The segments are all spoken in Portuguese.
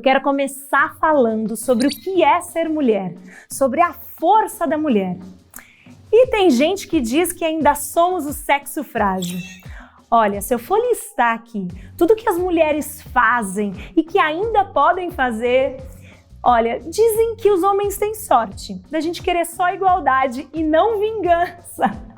quero começar falando sobre o que é ser mulher, sobre a força da mulher. E tem gente que diz que ainda somos o sexo frágil. Olha, se eu for listar aqui tudo que as mulheres fazem e que ainda podem fazer, olha, dizem que os homens têm sorte da gente querer só igualdade e não vingança.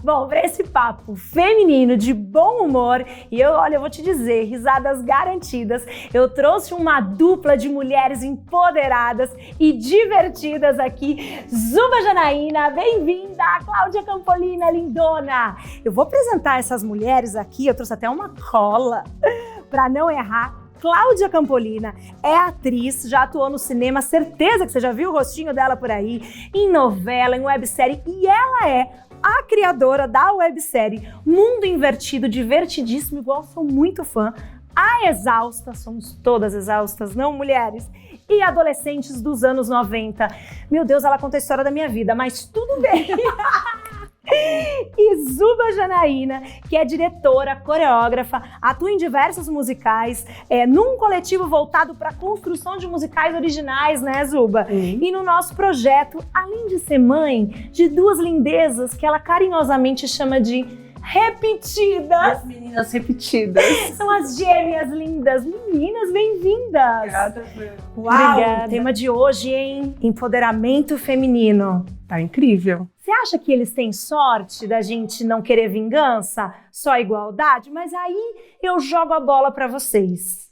Bom, para esse papo feminino de bom humor, e eu vou te dizer, risadas garantidas, eu trouxe uma dupla de mulheres empoderadas e divertidas aqui. Zuba Janaína, bem-vinda! Cláudia Campolina, lindona! Eu vou apresentar essas mulheres aqui, eu trouxe até uma cola para não errar. Cláudia Campolina é atriz, já atuou no cinema, certeza que você já viu o rostinho dela por aí, em novela, em websérie, e ela é a criadora da websérie Mundo Invertido, divertidíssimo, igual sou muito fã, a Exausta, somos todas exaustas, não mulheres, e adolescentes dos anos 90. Meu Deus, ela conta a história da minha vida, mas tudo bem. E Zuba Janaína, que é diretora, coreógrafa, atua em diversos musicais, num coletivo voltado para a construção de musicais originais, né, Zuba? E no nosso projeto, além de ser mãe de duas lindezas que ela carinhosamente chama de repetidas. As meninas repetidas. São as gêmeas lindas. Meninas, bem-vindas. Obrigada. Uau, obrigada. O tema de hoje, hein? Empoderamento feminino. Tá incrível. Você acha que eles têm sorte da gente não querer vingança, só igualdade? Mas aí eu jogo a bola para vocês.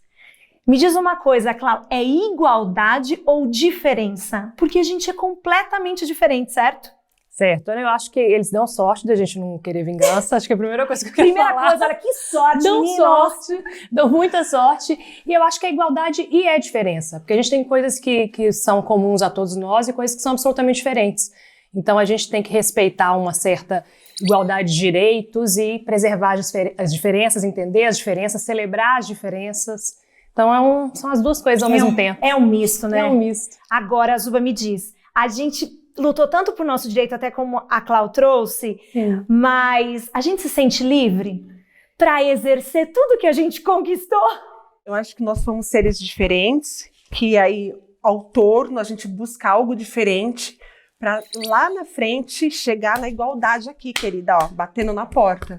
Me diz uma coisa, Cláudia, é igualdade ou diferença? Porque a gente é completamente diferente, certo? Certo, eu acho que eles dão sorte da gente não querer vingança, acho que é a primeira coisa que eu quero falar. Primeira coisa, olha, que sorte, dão meninos. sorte, dão muita sorte, e eu acho que a igualdade e é diferença, porque a gente tem coisas que são comuns a todos nós e coisas que são absolutamente diferentes. Então a gente tem que respeitar uma certa igualdade de direitos e preservar as diferenças, entender as diferenças, celebrar as diferenças. Então são as duas coisas ao mesmo tempo. É um misto, né? É um misto. Agora, a Zuba me diz, a gente lutou tanto por nosso direito, até como a Clau trouxe, mas a gente se sente livre para exercer tudo que a gente conquistou? Eu acho que nós somos seres diferentes, que aí, ao torno, a gente busca algo diferente para lá na frente chegar na igualdade aqui, querida, ó, batendo na porta.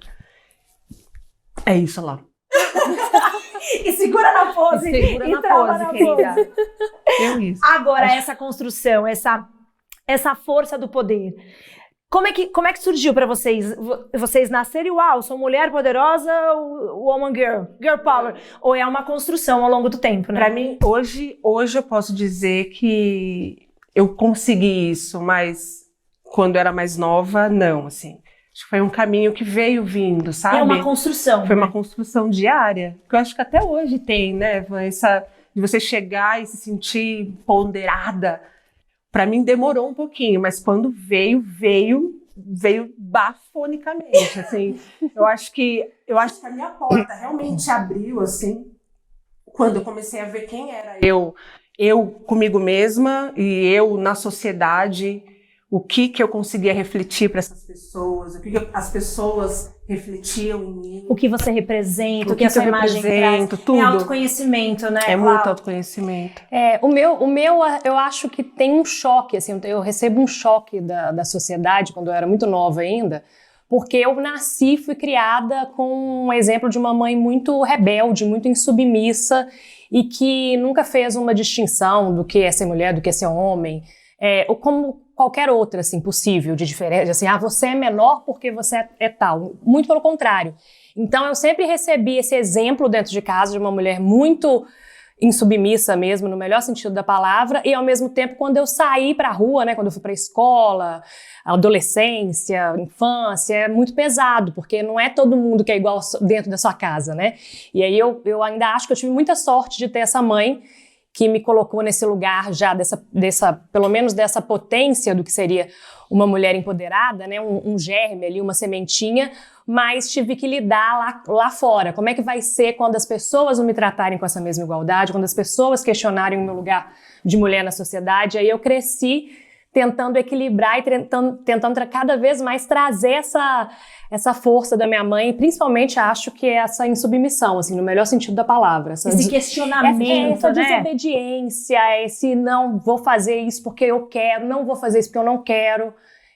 É isso lá. E segura na pose. E segura na pose, querida. É isso. Agora, essa construção, essa força do poder. Como é que surgiu para vocês? Vocês nascerem, uau, sou mulher poderosa, woman girl power. Ou é uma construção ao longo do tempo, né? Para mim, hoje eu posso dizer que eu consegui isso, mas quando eu era mais nova, não, assim. Acho que foi um caminho que veio vindo, sabe? É uma construção. Foi uma construção diária, que eu acho que até hoje tem, né? Essa de você chegar e se sentir ponderada. Para mim demorou um pouquinho, mas quando veio bafonicamente, assim. Eu acho que a minha porta realmente abriu, assim, quando eu comecei a ver quem era eu comigo mesma e eu na sociedade, o que eu conseguia refletir para essas pessoas, o que as pessoas refletiam em mim. O que você representa, o que a sua imagem traz. Tudo. É autoconhecimento, né? É muito autoconhecimento. O meu, eu acho que tem um choque, assim, eu recebo um choque da sociedade quando eu era muito nova ainda, porque eu nasci e fui criada com um exemplo de uma mãe muito rebelde, muito insubmissa e que nunca fez uma distinção do que é ser mulher, do que é ser homem, ou como qualquer outra, assim, possível, de diferença, assim, você é menor porque você é tal. Muito pelo contrário. Então, eu sempre recebi esse exemplo dentro de casa de uma mulher muito insubmissa mesmo, no melhor sentido da palavra, e ao mesmo tempo, quando eu saí pra rua, né, quando eu fui pra escola, adolescência, infância, é muito pesado, porque não é todo mundo que é igual dentro da sua casa, né? E aí eu ainda acho que eu tive muita sorte de ter essa mãe que me colocou nesse lugar já pelo menos dessa potência do que seria uma mulher empoderada, né? Um germe ali, uma sementinha, mas tive que lidar lá fora. Como é que vai ser quando as pessoas não me tratarem com essa mesma igualdade, quando as pessoas questionarem o meu lugar de mulher na sociedade? Aí eu cresci tentando equilibrar e tentando cada vez mais trazer essa força da minha mãe, principalmente acho que é essa insubmissão, assim, no melhor sentido da palavra. Esse questionamento, essa né? desobediência, esse não vou fazer isso porque eu quero, não vou fazer isso porque eu não quero.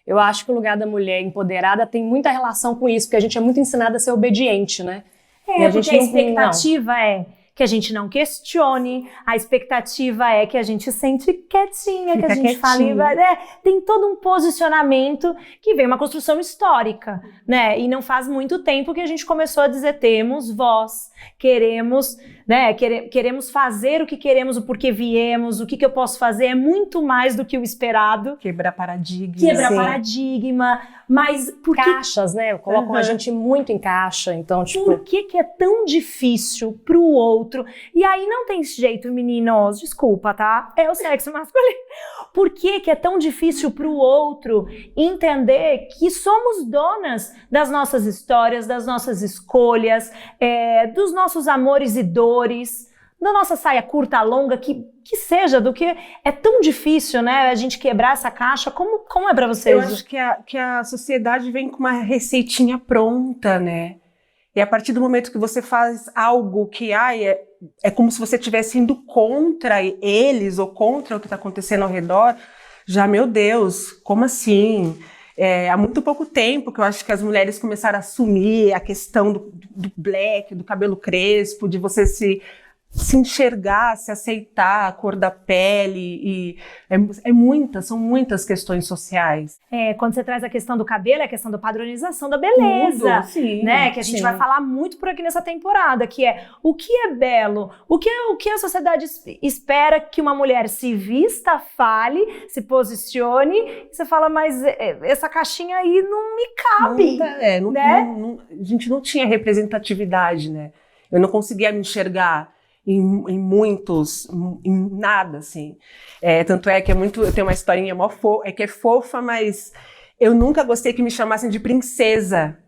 Eu acho que o lugar da mulher empoderada tem muita relação com isso, porque a gente é muito ensinada a ser obediente, né? Porque a expectativa é que a gente não questione, a expectativa é que a gente sente quietinha, que a gente fale... tem todo um posicionamento que vem uma construção histórica, né? E não faz muito tempo que a gente começou a dizer, temos voz, queremos, né? Queremos fazer o que queremos, o porquê viemos, o que eu posso fazer, é muito mais do que o esperado. Quebrar paradigma. Quebrar paradigma, mas... Caixas, né? Colocam a gente muito em caixa, então, tipo... Por que é tão difícil pro outro? E aí não tem jeito, meninos, desculpa, tá? É o sexo masculino. Por que é tão difícil pro outro entender que somos donas das nossas histórias, das nossas escolhas, dos nossos amores e dores, da nossa saia curta, longa, que seja, do que é tão difícil, né, a gente quebrar essa caixa. Como é pra vocês? Eu acho que a sociedade vem com uma receitinha pronta, né? E a partir do momento que você faz algo que é como se você estivesse indo contra eles ou contra o que está acontecendo ao redor, já, meu Deus, como assim? Há muito pouco tempo que eu acho que as mulheres começaram a assumir a questão do black, do cabelo crespo, de você se enxergar, se aceitar, a cor da pele, e são muitas questões sociais. Quando você traz a questão do cabelo, é a questão da padronização da beleza, sim, né? Que a gente vai falar muito por aqui nessa temporada, que é o que é belo, o que a sociedade espera que uma mulher se vista, fale, se posicione, e você fala, mas essa caixinha aí não me cabe. Né? A gente não tinha representatividade, né? Eu não conseguia me enxergar em nada, assim. Tanto é que eu tenho uma historinha que é fofa, mas eu nunca gostei que me chamassem de princesa,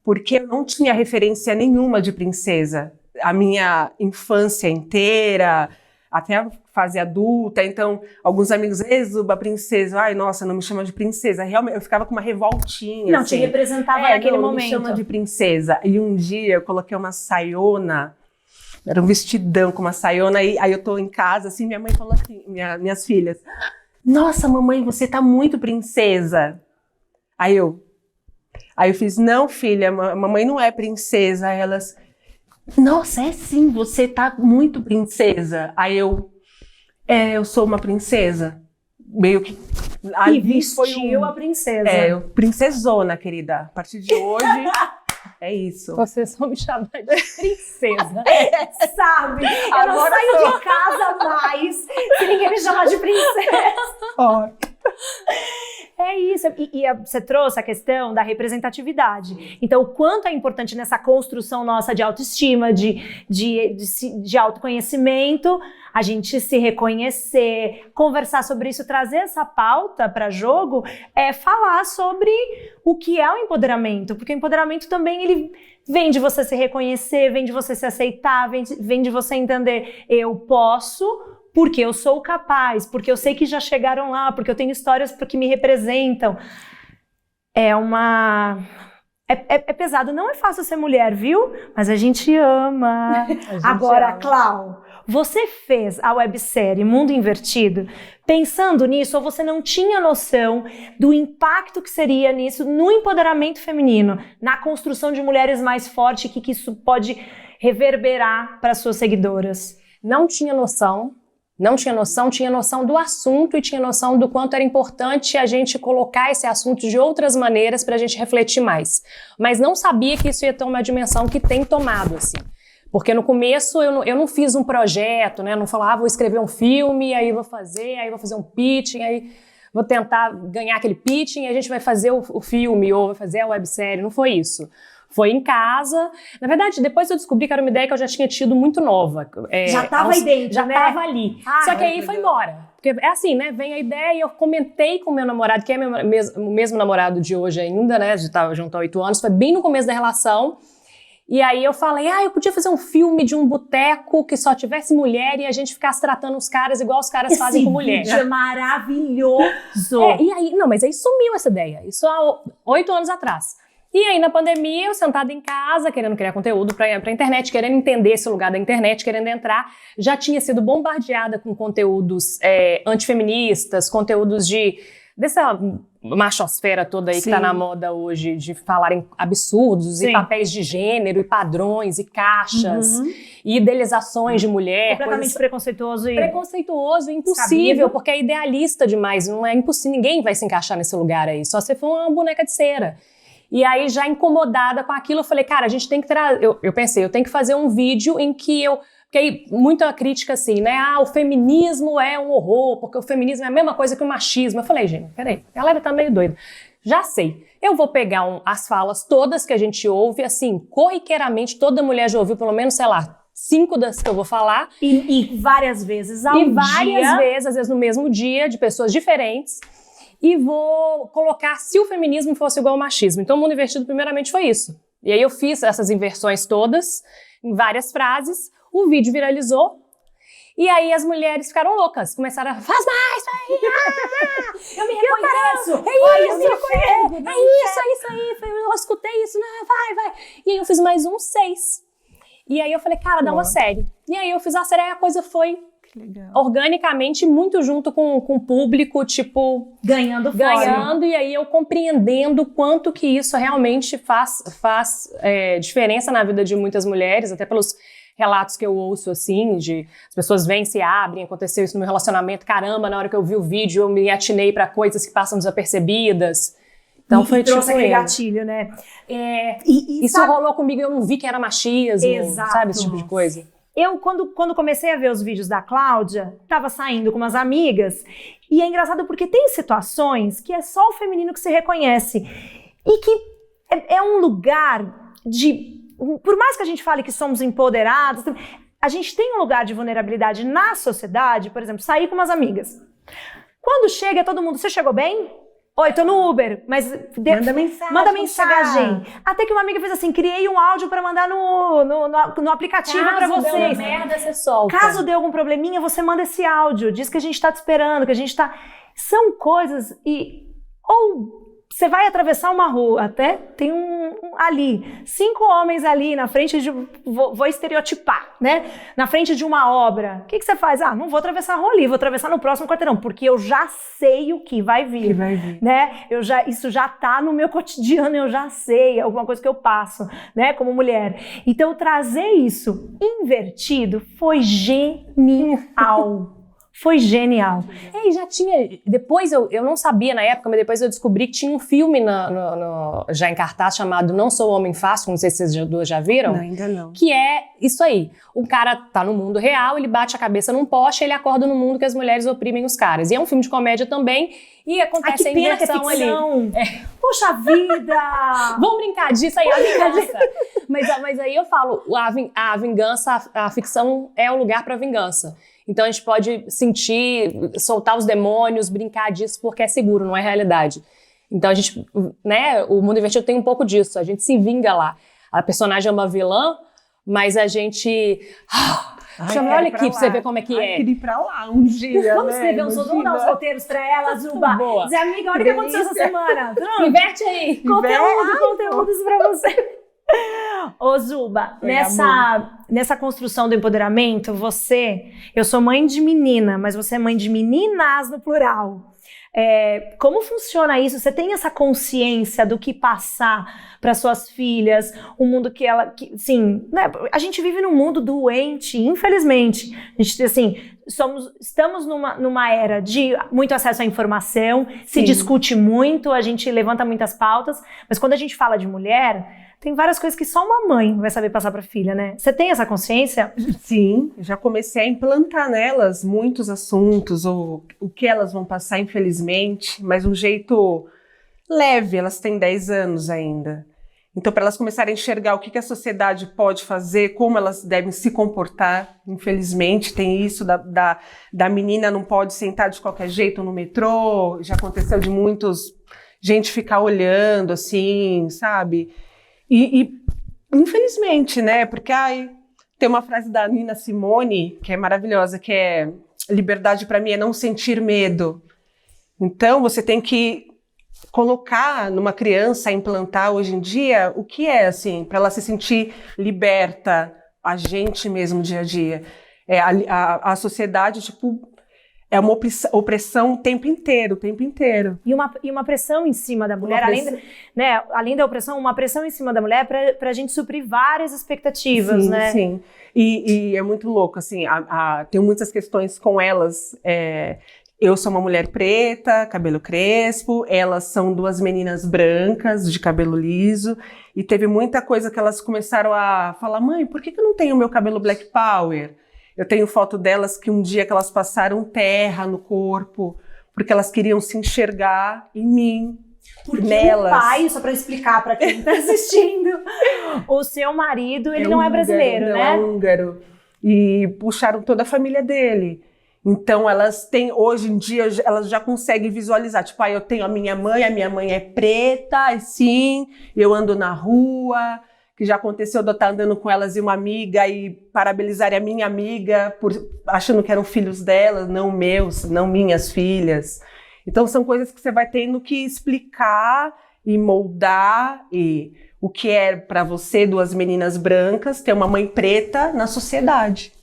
porque eu não tinha referência nenhuma de princesa. A minha infância inteira, até a fase adulta, então, alguns amigos, Zuba, princesa, ai, nossa, não me chama de princesa. Realmente, eu ficava com uma revoltinha. Não assim. te representava naquele momento. Me chama de princesa. E um dia eu coloquei uma saiona, era um vestidão com uma saiona, aí eu tô em casa, assim, minha mãe falou assim, minhas filhas, nossa, mamãe, você tá muito princesa. Aí eu fiz, não, filha, mamãe não é princesa. Aí elas, nossa, é sim, você tá muito princesa. Aí eu sou uma princesa. Meio que... E vestiu a princesa. Princesona, querida. A partir de hoje... É isso. Vocês vão me chamar de princesa. Sabe? Eu não saio de casa mais se ninguém me chamar de princesa. É isso. E você trouxe a questão da representatividade. Então, o quanto é importante nessa construção nossa de autoestima, de autoconhecimento, a gente se reconhecer, conversar sobre isso, trazer essa pauta para jogo, falar sobre o que é o empoderamento. Porque o empoderamento também, ele vem de você se reconhecer, vem de você se aceitar, vem de você entender, eu posso... porque eu sou capaz, porque eu sei que já chegaram lá, porque eu tenho histórias que me representam. É pesado, não é fácil ser mulher, viu? Mas a gente ama. Agora, Clau, você fez a websérie Mundo Invertido pensando nisso, ou você não tinha noção do impacto que seria nisso no empoderamento feminino, na construção de mulheres mais fortes, que isso pode reverberar para suas seguidoras? Não tinha noção. Tinha noção do assunto e tinha noção do quanto era importante a gente colocar esse assunto de outras maneiras para a gente refletir mais. Mas não sabia que isso ia ter uma dimensão que tem tomado, assim. Porque no começo eu não fiz um projeto, né? Não falava, vou escrever um filme, aí vou fazer um pitching, aí vou tentar ganhar aquele pitching e a gente vai fazer o filme ou vai fazer a websérie. Não foi isso. Foi em casa. Na verdade, depois eu descobri que era uma ideia que eu já tinha tido muito nova. Já estava aí dentro, já né? Já estava ali. Só que aí foi embora. Porque é assim, né? Vem a ideia e eu comentei com o meu namorado, que é o mesmo namorado de hoje ainda, né? A gente estava junto há 8 anos. Foi bem no começo da relação. E aí eu falei, eu podia fazer um filme de um boteco que só tivesse mulher e a gente ficasse tratando os caras igual os caras fazem com mulher. Esse vídeo é maravilhoso. E aí, não, mas aí sumiu essa ideia. Isso há 8 anos atrás. E aí, na pandemia, eu sentada em casa, querendo criar conteúdo pra internet, querendo entender esse lugar da internet, querendo entrar, já tinha sido bombardeada com conteúdos antifeministas, conteúdos dessa machosfera toda aí que tá na moda hoje, de falarem absurdos, e papéis de gênero, e padrões, e caixas, e idealizações de mulher. Completamente preconceituoso e... Preconceituoso e impossível, sabido. porque é idealista demais, não é impossível, ninguém vai se encaixar nesse lugar aí, só se for uma boneca de cera. E aí, já incomodada com aquilo, eu falei, cara, a gente tem que trazer... Eu pensei, eu tenho que fazer um vídeo em que eu... Porque aí, muita crítica assim, né? O feminismo é um horror, porque o feminismo é a mesma coisa que o machismo. Eu falei, gente, peraí, a galera tá meio doida. Já sei, eu vou pegar as falas todas que a gente ouve, assim, corriqueiramente, toda mulher já ouviu pelo menos, sei lá, 5 das que eu vou falar. E várias vezes ao dia. E várias vezes, às vezes no mesmo dia, de pessoas diferentes. E vou colocar se o feminismo fosse igual ao machismo. Então, o Mundo Invertido, primeiramente, foi isso. E aí eu fiz essas inversões todas, em várias frases. O vídeo viralizou. E aí as mulheres ficaram loucas. Começaram a... Faz mais! Eu me reconheço! É isso aí. Eu escutei isso. Não, vai. E aí eu fiz mais 6. E aí eu falei, cara, dá uma série. E aí eu fiz a série e a coisa foi... Legal. Organicamente, muito junto com o público, tipo... Ganhando, e aí eu compreendendo o quanto que isso realmente faz diferença na vida de muitas mulheres, até pelos relatos que eu ouço, assim, de as pessoas vêm, se abrem, aconteceu isso no meu relacionamento, caramba, na hora que eu vi o vídeo eu me atinei pra coisas que passam desapercebidas. Então foi trouxe tipo aquele gatilho, né? Isso sabe... rolou comigo e eu não vi que era machismo, Exato. Sabe, esse tipo de coisa. Eu, quando comecei a ver os vídeos da Cláudia, tava saindo com umas amigas, e é engraçado porque tem situações que é só o feminino que se reconhece, e que é um lugar de... Por mais que a gente fale que somos empoderados, a gente tem um lugar de vulnerabilidade na sociedade, por exemplo, sair com umas amigas. Quando chega, todo mundo, você chegou bem? Oi, tô no Uber, mas... Manda mensagem. Até que uma amiga fez assim, criei um áudio pra mandar no aplicativo pra vocês. Caso deu merda, você solta. Caso dê algum probleminha, você manda esse áudio. Diz que a gente tá te esperando, que a gente tá... São coisas ou você vai atravessar uma rua, até tem ali, 5 homens ali na frente de... Vou estereotipar, né? Na frente de uma obra. O que você faz? Não vou atravessar a rua ali, vou atravessar no próximo quarteirão, porque eu já sei o que vai vir. Né? Isso já tá no meu cotidiano, eu já sei, alguma coisa que eu passo, né? Como mulher. Então, trazer isso invertido foi genial. Foi genial. E já tinha... Depois, eu não sabia na época, mas depois eu descobri que tinha um filme já em cartaz chamado Não Sou Homem Fácil, não sei se vocês duas já viram. Não, ainda não. Que é isso aí. O cara tá no mundo real, ele bate a cabeça num poste, ele acorda no mundo que as mulheres oprimem os caras. E é um filme de comédia também, e acontece a inversão ali. Puxa vida! Vamos brincar disso aí, a vingança. mas aí eu falo, a vingança, a ficção é o lugar pra vingança. Então a gente pode sentir, soltar os demônios, brincar disso porque é seguro, não é realidade. Então a gente, né, o Mundo Invertido tem um pouco disso, a gente se vinga lá. A personagem é uma vilã, mas a gente... olha aqui pra você ver como é que é. Queria ir pra lá um dia, vamos escrever vamos dar uns roteiros pra ela, Zuba. Boa. Dizer, amiga, olha o que aconteceu essa semana. Inverte aí. Conteúdos pra você. Ô Zuba, nessa construção do empoderamento, eu sou mãe de menina, mas você é mãe de meninas no plural. Como funciona isso? Você tem essa consciência do que passar para suas filhas, um mundo sim, né? A gente vive num mundo doente, infelizmente. A gente, assim, estamos numa era de muito acesso à informação, se discute muito, a gente levanta muitas pautas, mas quando a gente fala de mulher, tem várias coisas que só uma mãe vai saber passar para a filha, né? Você tem essa consciência? Sim, já comecei a implantar nelas muitos assuntos, o que elas vão passar, infelizmente, mas um jeito leve, elas têm 10 anos ainda. Então, para elas começarem a enxergar o que a sociedade pode fazer, como elas devem se comportar, infelizmente, tem isso da menina não pode sentar de qualquer jeito no metrô, já aconteceu de gente ficar olhando, assim, sabe? E Infelizmente, né? Porque tem uma frase da Nina Simone que é maravilhosa, que é: liberdade para mim é não sentir medo. Então, você tem que colocar numa criança, implantar hoje em dia o que é, assim, para ela se sentir liberta, a gente mesmo, dia a dia. A sociedade, tipo, é uma opressão o tempo inteiro. E uma pressão em cima da mulher, além da opressão, uma pressão em cima da mulher para a gente suprir várias expectativas, sim, né? Sim, e é muito louco, assim, tem muitas questões com elas. Eu sou uma mulher preta, cabelo crespo, elas são duas meninas brancas, de cabelo liso, e teve muita coisa que elas começaram a falar: mãe, por que eu não tenho o meu cabelo Black Power? Eu tenho foto delas que um dia que elas passaram terra no corpo, porque elas queriam se enxergar em mim, nelas. O pai, só para explicar para quem está assistindo, o seu marido, ele não é brasileiro, né? É húngaro. E puxaram toda a família dele. Então elas têm, hoje em dia, elas já conseguem visualizar, tipo, eu tenho a minha mãe é preta, assim, eu ando na rua, que já aconteceu de eu estar andando com elas e uma amiga e parabenizarem a minha amiga achando que eram filhos dela, não meus, não minhas filhas. Então são coisas que você vai tendo que explicar e moldar, e o que é para você, duas meninas brancas, ter uma mãe preta na sociedade.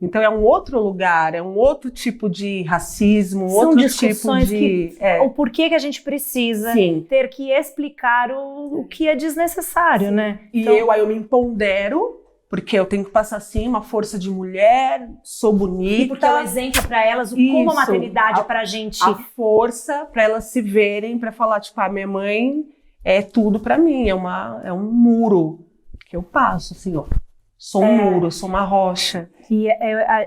Então é um outro lugar, é um outro tipo de racismo, São outro discussões tipo de... o porquê que a gente precisa ter que explicar o que é desnecessário, né? E então, eu me empodero, porque eu tenho que passar, assim, uma força de mulher, sou bonita. E porque é o exemplo para elas, como a maternidade pra gente... A força para elas se verem, para falar, tipo, minha mãe é tudo para mim, é um muro que eu passo, assim, ó. Sou um muro, sou uma rocha. E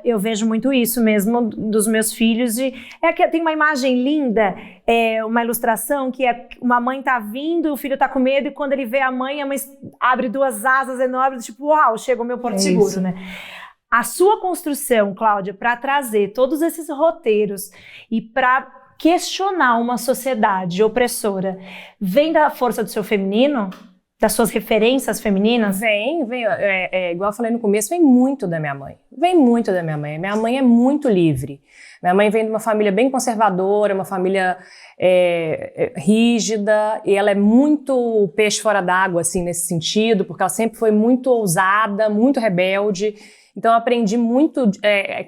eu vejo muito isso mesmo dos meus filhos. Que tem uma imagem linda, uma ilustração que uma mãe tá vindo, o filho tá com medo, e quando ele vê a mãe abre duas asas enormes, tipo, uau, chegou meu porto seguro, né? A sua construção, Cláudia, para trazer todos esses roteiros e para questionar uma sociedade opressora, vem da força do seu feminino? Das suas referências femininas? Vem, igual eu falei no começo, vem muito da minha mãe. Vem muito da minha mãe. Minha mãe é muito livre. Minha mãe vem de uma família bem conservadora, uma família rígida, e ela é muito peixe fora d'água, assim, nesse sentido, porque ela sempre foi muito ousada, muito rebelde. Então eu aprendi muito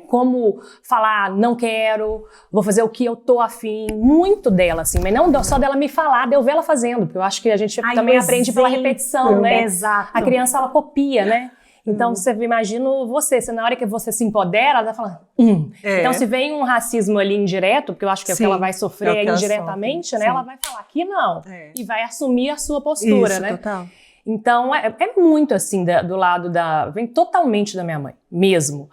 como falar, não quero, vou fazer o que eu tô afim, muito dela, assim, mas não só dela me falar, de eu ver ela fazendo, porque eu acho que a gente também aprende pela repetição, né? Exato. A criança, ela copia, né? Então, você imagina se na hora que você se empodera, ela vai falar, Então, se vem um racismo ali indireto, porque eu acho que é o que ela vai sofrer indiretamente, né? Ela vai falar que não, e vai assumir a sua postura, isso, né? Total. Então, é muito assim, do lado vem totalmente da minha mãe, mesmo.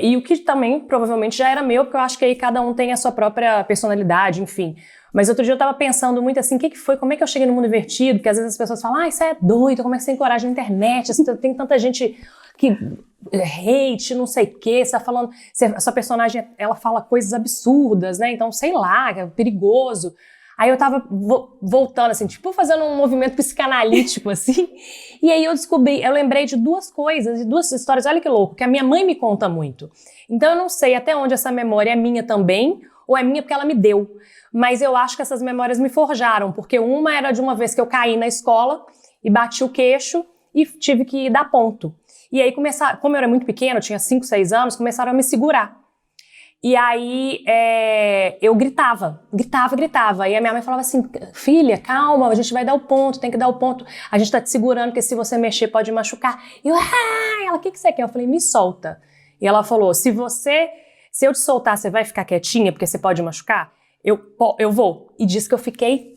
E o que também, provavelmente, já era meu, porque eu acho que aí cada um tem a sua própria personalidade, enfim. Mas outro dia eu tava pensando muito assim, o que foi, como é que eu cheguei no mundo invertido? Porque às vezes as pessoas falam, isso é doido, como é que você tem coragem na internet? Assim, tem tanta gente que hate, não sei o quê, você tá falando, a sua personagem, ela fala coisas absurdas, né? Então, sei lá, é perigoso. Aí eu tava voltando, assim, tipo, fazendo um movimento psicanalítico, assim. E aí eu lembrei de duas coisas, de duas histórias, olha que louco, que a minha mãe me conta muito. Então eu não sei até onde essa memória é minha também, ou é minha porque ela me deu. Mas eu acho que essas memórias me forjaram, porque uma era de uma vez que eu caí na escola e bati o queixo e tive que dar ponto. E aí como eu era muito pequena, eu tinha 5, 6 anos, começaram a me segurar. E aí eu gritava. E a minha mãe falava assim, filha, calma, a gente vai dar o ponto, tem que dar o ponto. A gente tá te segurando, porque se você mexer pode machucar. E ela, o que você quer? Eu falei, me solta. E ela falou, se eu te soltar, você vai ficar quietinha, porque você pode machucar? Eu vou. E disse que eu fiquei,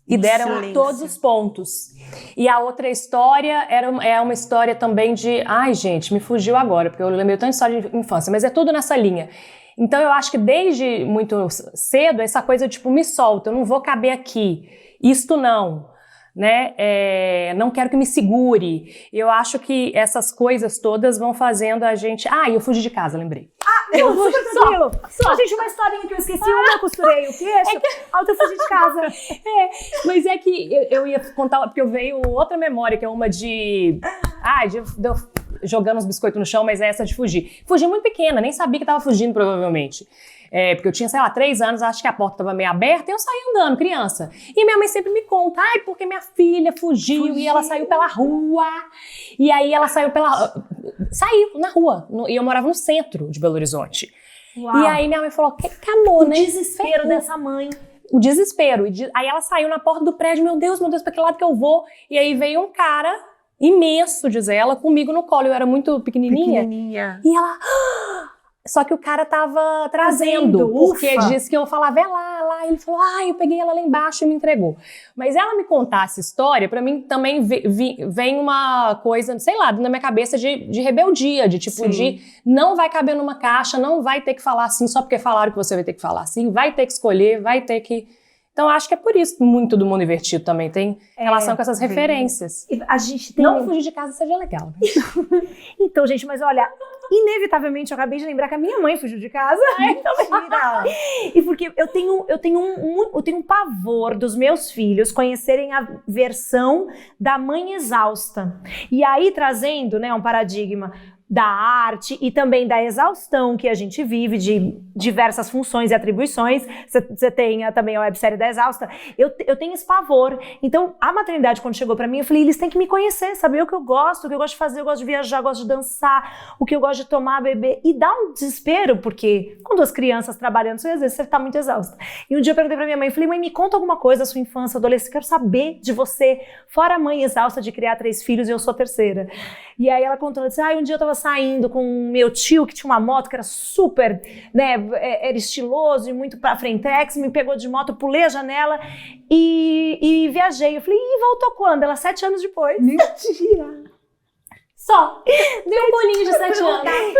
e deram todos os pontos. E a outra história é uma história também de, gente, me fugiu agora, porque eu lembrei tanto de história de infância, mas é tudo nessa linha. Então eu acho que desde muito cedo, essa coisa tipo, me solta, eu não vou caber aqui, isto não. né? Não quero que me segure. Eu acho que essas coisas todas vão fazendo a gente... eu fugi de casa, lembrei. Eu super tranquilo. Só, gente, uma historinha que eu esqueci. Eu costurei o queixo. Eu fugi de casa. Mas é que eu ia contar, porque eu veio outra memória, que é uma de jogando os biscoitos no chão, mas é essa de fugir. Fugi muito pequena, nem sabia que tava fugindo, provavelmente. Porque eu tinha, 3 anos, acho que a porta estava meio aberta, e eu saí andando, criança. E minha mãe sempre me conta, porque minha filha fugiu e ela saiu pela rua. E aí ela saiu na rua. E eu morava no centro de Belo Horizonte. Uau. E aí minha mãe falou, acabou, né? O desespero dessa mãe. O desespero. Aí ela saiu na porta do prédio, meu Deus, pra que lado que eu vou? E aí veio um cara imenso, diz ela, comigo no colo. Eu era muito pequenininha. E ela... Só que o cara tava trazendo, porque disse que eu falava, lá. Ele falou, eu peguei ela lá embaixo e me entregou. Mas ela me contar essa história, pra mim também vem uma coisa, sei lá, na minha cabeça de rebeldia, de não vai caber numa caixa, não vai ter que falar assim só porque falaram que você vai ter que falar assim, vai ter que escolher, vai ter que... Então, acho que é por isso que muito do Mundo Invertido também tem relação com essas referências. E a gente tem... Não fugir de casa seja legal, né? Então, gente, mas olha, inevitavelmente eu acabei de lembrar que a minha mãe fugiu de casa. Mentira! E porque eu tenho um pavor dos meus filhos conhecerem a versão da mãe exausta. E aí, trazendo, né, um paradigma da arte e também da exaustão que a gente vive de diversas funções e atribuições. Você tem também a websérie da Exausta. Eu tenho esse pavor. Então, a maternidade, quando chegou pra mim, eu falei, eles têm que me conhecer, saber o que eu gosto de fazer, eu gosto de viajar, eu gosto de dançar, o que eu gosto de tomar, beber. E dá um desespero, porque com 2 crianças trabalhando, às vezes você tá muito exausta. E um dia eu perguntei pra minha mãe, falei, mãe, me conta alguma coisa da sua infância, adolescência, quero saber de você, fora a mãe exausta de criar 3 filhos e eu sou a 3ª. E aí ela contou, ela disse, um dia eu tava saindo com meu tio, que tinha uma moto que era super, né, era estiloso e muito pra frentex, me pegou de moto, pulei a janela e viajei. Eu falei, voltou quando? Ela 7 anos depois. Mentira! Só. Deu um bolinho de 7 anos.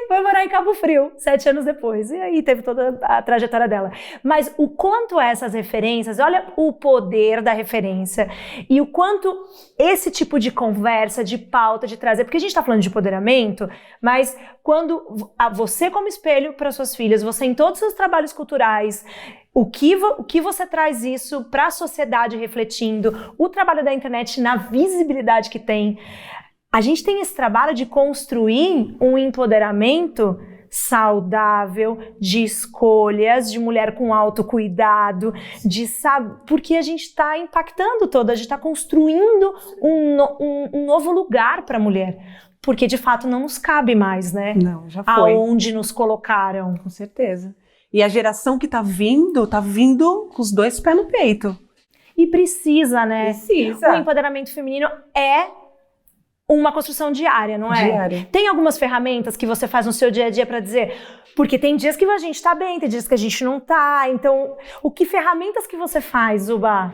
Foi morar em Cabo Frio, 7 anos depois. E aí teve toda a trajetória dela. Mas o quanto essas referências, olha o poder da referência e o quanto esse tipo de conversa, de pauta, de trazer, porque a gente tá falando de empoderamento, mas quando você como espelho para suas filhas, você em todos os seus trabalhos culturais, o que você traz isso para a sociedade refletindo, o trabalho da internet na visibilidade que tem. A gente tem esse trabalho de construir um empoderamento saudável, de escolhas, de mulher com autocuidado, porque a gente está impactando todo, a gente está construindo um novo lugar para a mulher. Porque, de fato, não nos cabe mais, né? Não, já foi. Aonde nos colocaram. Com certeza. E a geração que tá vindo com os 2 pés no peito. E precisa, né? Precisa. O empoderamento feminino é uma construção diária, não é? Diária. Tem algumas ferramentas que você faz no seu dia a dia para dizer... Porque tem dias que a gente tá bem, tem dias que a gente não tá. Então, que ferramentas que você faz, Zuba?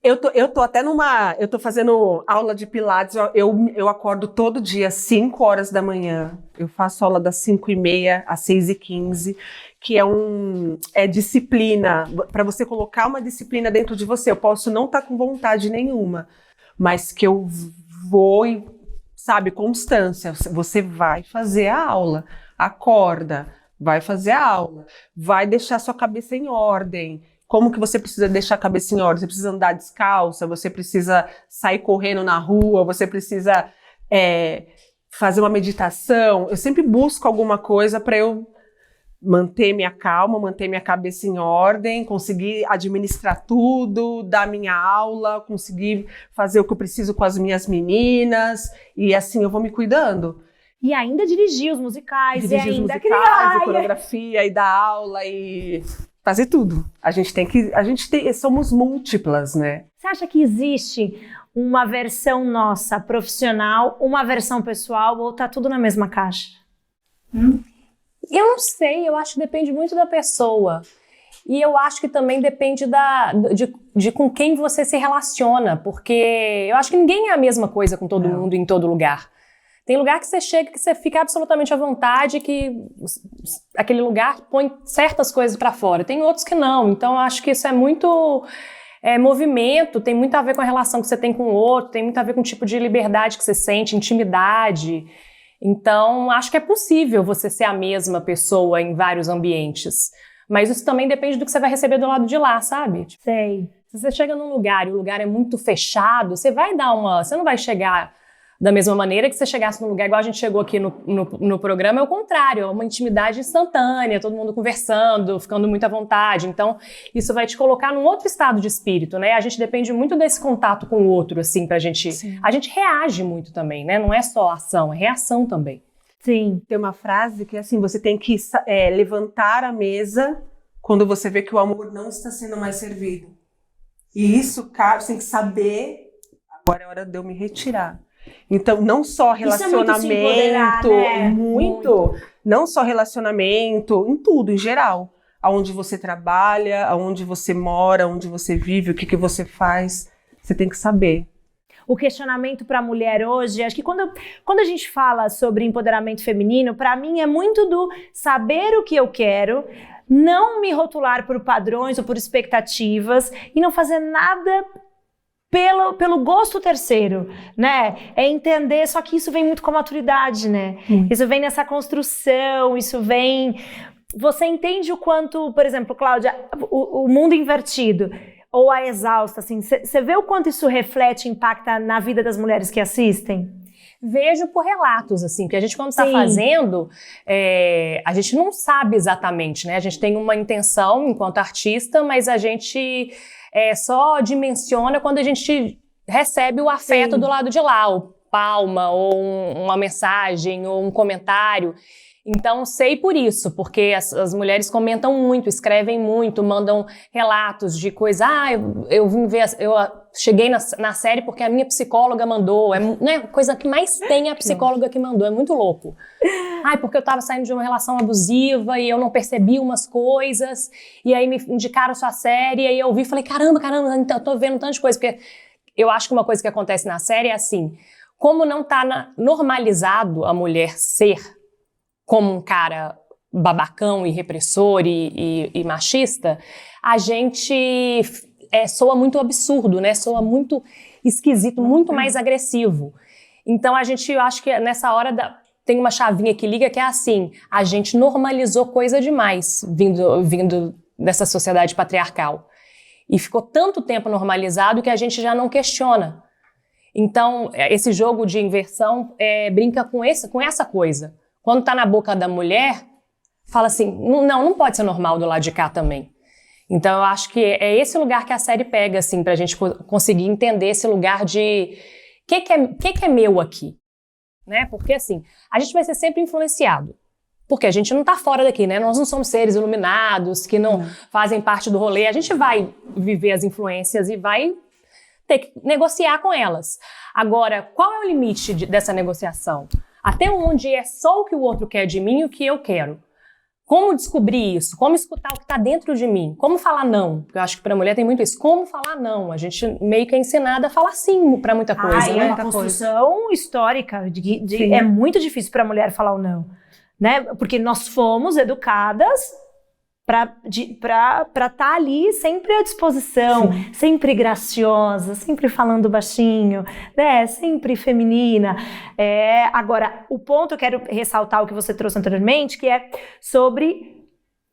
Eu tô até eu tô fazendo aula de pilates, eu acordo todo dia às 5 horas da manhã, eu faço aula das 5h30 às 6h15, que é disciplina, para você colocar uma disciplina dentro de você. Eu posso não estar com vontade nenhuma, mas que eu vou, sabe, constância, você vai fazer a aula, acorda, vai fazer a aula, vai deixar sua cabeça em ordem. Como que você precisa deixar a cabeça em ordem? Você precisa andar descalça, você precisa sair correndo na rua, você precisa fazer uma meditação. Eu sempre busco alguma coisa para eu manter minha calma, manter minha cabeça em ordem, conseguir administrar tudo, dar minha aula, conseguir fazer o que eu preciso com as minhas meninas, e assim eu vou me cuidando. E ainda dirigir os musicais, criar, e coreografia, e dar aula, e fazer tudo. Somos múltiplas, né? Você acha que existe uma versão nossa profissional, uma versão pessoal, ou tá tudo na mesma caixa? Eu não sei, eu acho que depende muito da pessoa. E eu acho que também depende de com quem você se relaciona, porque eu acho que ninguém é a mesma coisa com todo mundo em todo lugar. Tem lugar que você chega que você fica absolutamente à vontade, que aquele lugar põe certas coisas para fora. Tem outros que não. Então, eu acho que isso é muito movimento, tem muito a ver com a relação que você tem com o outro, tem muito a ver com o tipo de liberdade que você sente, intimidade. Então, acho que é possível você ser a mesma pessoa em vários ambientes. Mas isso também depende do que você vai receber do lado de lá, sabe? Sei. Se você chega num lugar e o lugar é muito fechado, você não vai chegar da mesma maneira que você chegasse num lugar igual a gente chegou aqui no programa, é o contrário, é uma intimidade instantânea, todo mundo conversando, ficando muito à vontade. Então, isso vai te colocar num outro estado de espírito, né? A gente depende muito desse contato com o outro, assim, pra gente... Sim. A gente reage muito também, né? Não é só ação, é reação também. Sim. Tem uma frase que é assim, você tem que levantar a mesa quando você vê que o amor não está sendo mais servido. E isso, cara, você tem que saber, agora é hora de eu me retirar. Então, não só relacionamento, muito, não só relacionamento, em tudo, em geral. Aonde você trabalha, aonde você mora, onde você vive, o que você faz, você tem que saber. O questionamento para a mulher hoje, acho que quando a gente fala sobre empoderamento feminino, para mim é muito do saber o que eu quero, não me rotular por padrões ou por expectativas e não fazer nada pelo gosto terceiro, né? É entender, só que isso vem muito com a maturidade, né? Isso vem nessa construção, isso vem... Você entende o quanto, por exemplo, Cláudia, o mundo invertido, ou a exausta, assim, você vê o quanto isso reflete, impacta na vida das mulheres que assistem? Vejo por relatos, assim, que a gente quando está fazendo, a gente não sabe exatamente, né? A gente tem uma intenção enquanto artista, mas a gente só dimensiona quando a gente recebe o afeto do lado de lá, ou palma, ou uma mensagem, ou um comentário. Então, sei por isso, porque as mulheres comentam muito, escrevem muito, mandam relatos de coisa. Eu vim ver, eu cheguei na série porque a minha psicóloga mandou. Né, coisa que mais tem é a psicóloga que mandou, é muito louco. Porque eu tava saindo de uma relação abusiva e eu não percebi umas coisas, e aí me indicaram sua série, e aí eu vi e falei, caramba, então eu tô vendo tanta coisa, porque eu acho que uma coisa que acontece na série é assim, como não tá normalizado a mulher ser como um cara babacão e repressor e machista, a gente soa muito absurdo, né? Soa muito esquisito, muito mais agressivo. Então eu acho que nessa hora tem uma chavinha que liga que é assim, a gente normalizou coisa demais vindo dessa sociedade patriarcal. E ficou tanto tempo normalizado que a gente já não questiona. Então, esse jogo de inversão brinca com essa coisa. Quando tá na boca da mulher, fala assim, não pode ser normal do lado de cá também. Então eu acho que é esse lugar que a série pega, assim, pra gente conseguir entender esse lugar de que é meu aqui, né? Porque assim, a gente vai ser sempre influenciado. Porque a gente não tá fora daqui, né? Nós não somos seres iluminados, que não fazem parte do rolê. A gente vai viver as influências e vai ter que negociar com elas. Agora, qual é o limite dessa negociação? Até onde é só o que o outro quer de mim e o que eu quero? Como descobrir isso? Como escutar o que está dentro de mim? Como falar não? Porque eu acho que para a mulher tem muito isso. Como falar não? A gente meio que é ensinada a falar sim para muita coisa, né? É uma construção histórica. É muito difícil para a mulher falar o não, né? Porque nós fomos educadas para estar ali sempre à disposição, sempre graciosa, sempre falando baixinho, né? Sempre feminina. Agora, o ponto, eu quero ressaltar o que você trouxe anteriormente, que é sobre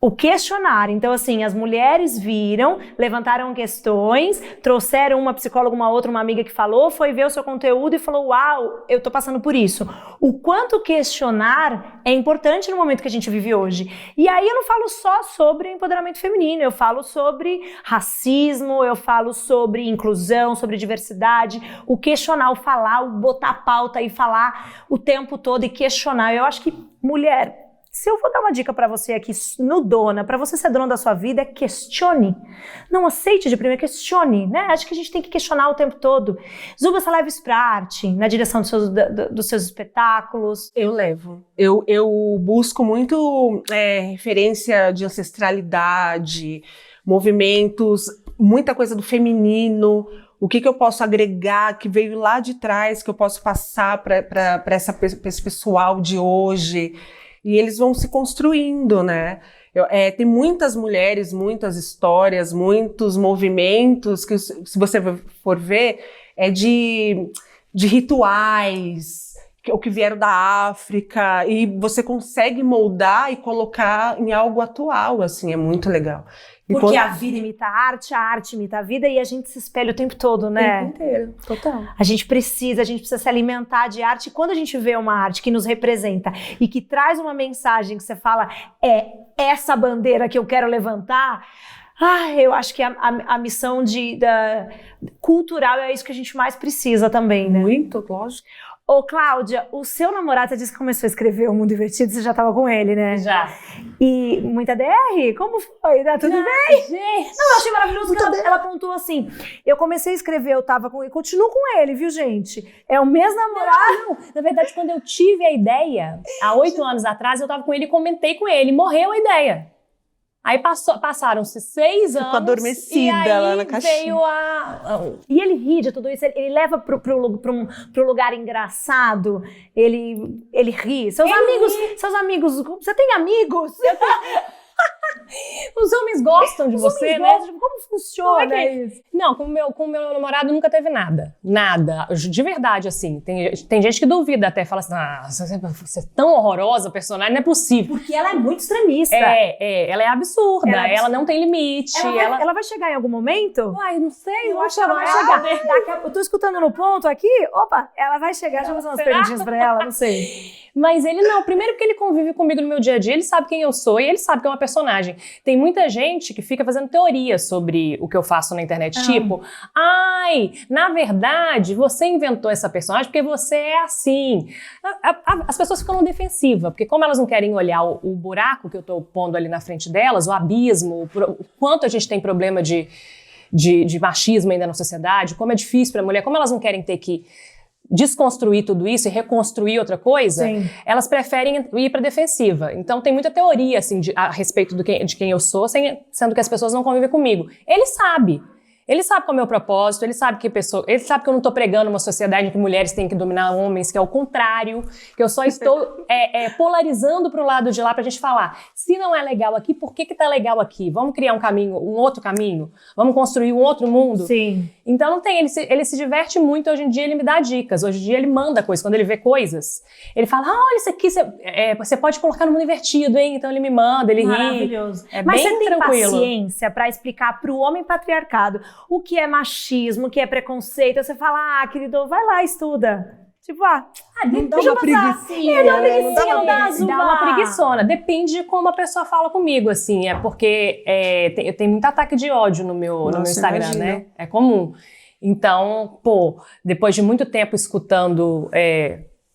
o questionar. Então, assim, as mulheres viram, levantaram questões, trouxeram uma psicóloga, uma outra, uma amiga que falou, foi ver o seu conteúdo e falou, uau, eu tô passando por isso. O quanto questionar é importante no momento que a gente vive hoje. E aí eu não falo só sobre empoderamento feminino, eu falo sobre racismo, eu falo sobre inclusão, sobre diversidade, o questionar, o falar, o botar a pauta e falar o tempo todo e questionar. Eu acho que mulher... Se eu vou dar uma dica para você aqui, no Dona, para você ser dona da sua vida, questione. Não aceite de primeira, questione, né? Acho que a gente tem que questionar o tempo todo. Zuba, você leva isso pra arte, na direção dos seus espetáculos? Eu levo. Eu busco muito referência de ancestralidade, movimentos, muita coisa do feminino, o que eu posso agregar que veio lá de trás, que eu posso passar para esse pessoal de hoje. E eles vão se construindo, né? Tem muitas mulheres, muitas histórias, muitos movimentos que, se você for ver, de rituais, ou que vieram da África, e você consegue moldar e colocar em algo atual, assim, é muito legal. Porque a vida imita a arte imita a vida, e a gente se espelha o tempo todo, né? O tempo inteiro, total. A gente precisa se alimentar de arte, e quando a gente vê uma arte que nos representa e que traz uma mensagem que você fala, é essa bandeira que eu quero levantar, eu acho que a missão cultural é isso que a gente mais precisa também, né? Muito, lógico. Ô, Cláudia, o seu namorado, você disse que começou a escrever O Mundo Invertido, você já estava com ele, né? Já. E muita DR? Como foi? Tá tudo bem? Gente! Não, eu achei maravilhoso que ela pontuou assim, eu comecei a escrever, eu tava com ele, continuo com ele, viu, gente? É o mesmo namorado. Não, na verdade, quando eu tive a ideia, há 8 anos atrás, eu tava com ele e comentei com ele, morreu a ideia. Aí passaram-se 6 anos. Ficou adormecida e aí lá na caixinha. Veio E ele ri de tudo isso, ele leva pro lugar engraçado, ele ri. Seus amigos, você tem amigos? Os homens gostam de você, né? Como funciona isso? Não, com o meu namorado nunca teve nada. Nada. De verdade, assim. Tem gente que duvida até, fala assim, você é tão horrorosa, personagem, não é possível. Porque ela é muito extremista. Ela é absurda, ela não tem limite. Ela vai chegar em algum momento? Ai, não sei, eu acho que ela vai chegar. Eu tô escutando no ponto aqui, ela vai chegar, deixa eu fazer umas perguntinhas pra ela, não sei. Mas ele não, primeiro porque ele convive comigo no meu dia a dia, ele sabe quem eu sou e ele sabe que é uma personagem. Tem muita gente que fica fazendo teoria sobre o que eu faço na internet, tipo, na verdade, você inventou essa personagem porque você é assim. As pessoas ficam na defensiva, porque como elas não querem olhar o buraco que eu tô pondo ali na frente delas, o abismo, o quanto a gente tem problema de machismo ainda na sociedade, como é difícil pra mulher, como elas não querem ter que desconstruir tudo isso e reconstruir outra coisa, Sim. Elas preferem ir para defensiva. Então tem muita teoria assim, a respeito de quem eu sou, sendo que as pessoas não convivem comigo. Ele sabe qual é o meu propósito, ele sabe que eu não estou pregando uma sociedade em que mulheres têm que dominar homens, que é o contrário, que eu só estou polarizando para o lado de lá pra gente falar, se não é legal aqui, por que tá legal aqui? Vamos criar um outro caminho? Vamos construir um outro mundo? Sim. Então não tem, ele se diverte muito, hoje em dia ele me dá dicas, hoje em dia ele manda coisas, quando ele vê coisas, ele fala, olha isso aqui, você pode colocar no mundo invertido, hein? Então ele me manda, ele ri. Maravilhoso. Mas bem você tem paciência pra explicar pro homem patriarcado o que é machismo, o que é preconceito, você fala, querido, vai lá, estuda. Tipo, não dá uma preguicinha, dá uma preguiçona. Depende de como a pessoa fala comigo, assim. É porque tem muito ataque de ódio no meu Instagram, imagina. Né? É comum. Então, depois de muito tempo escutando...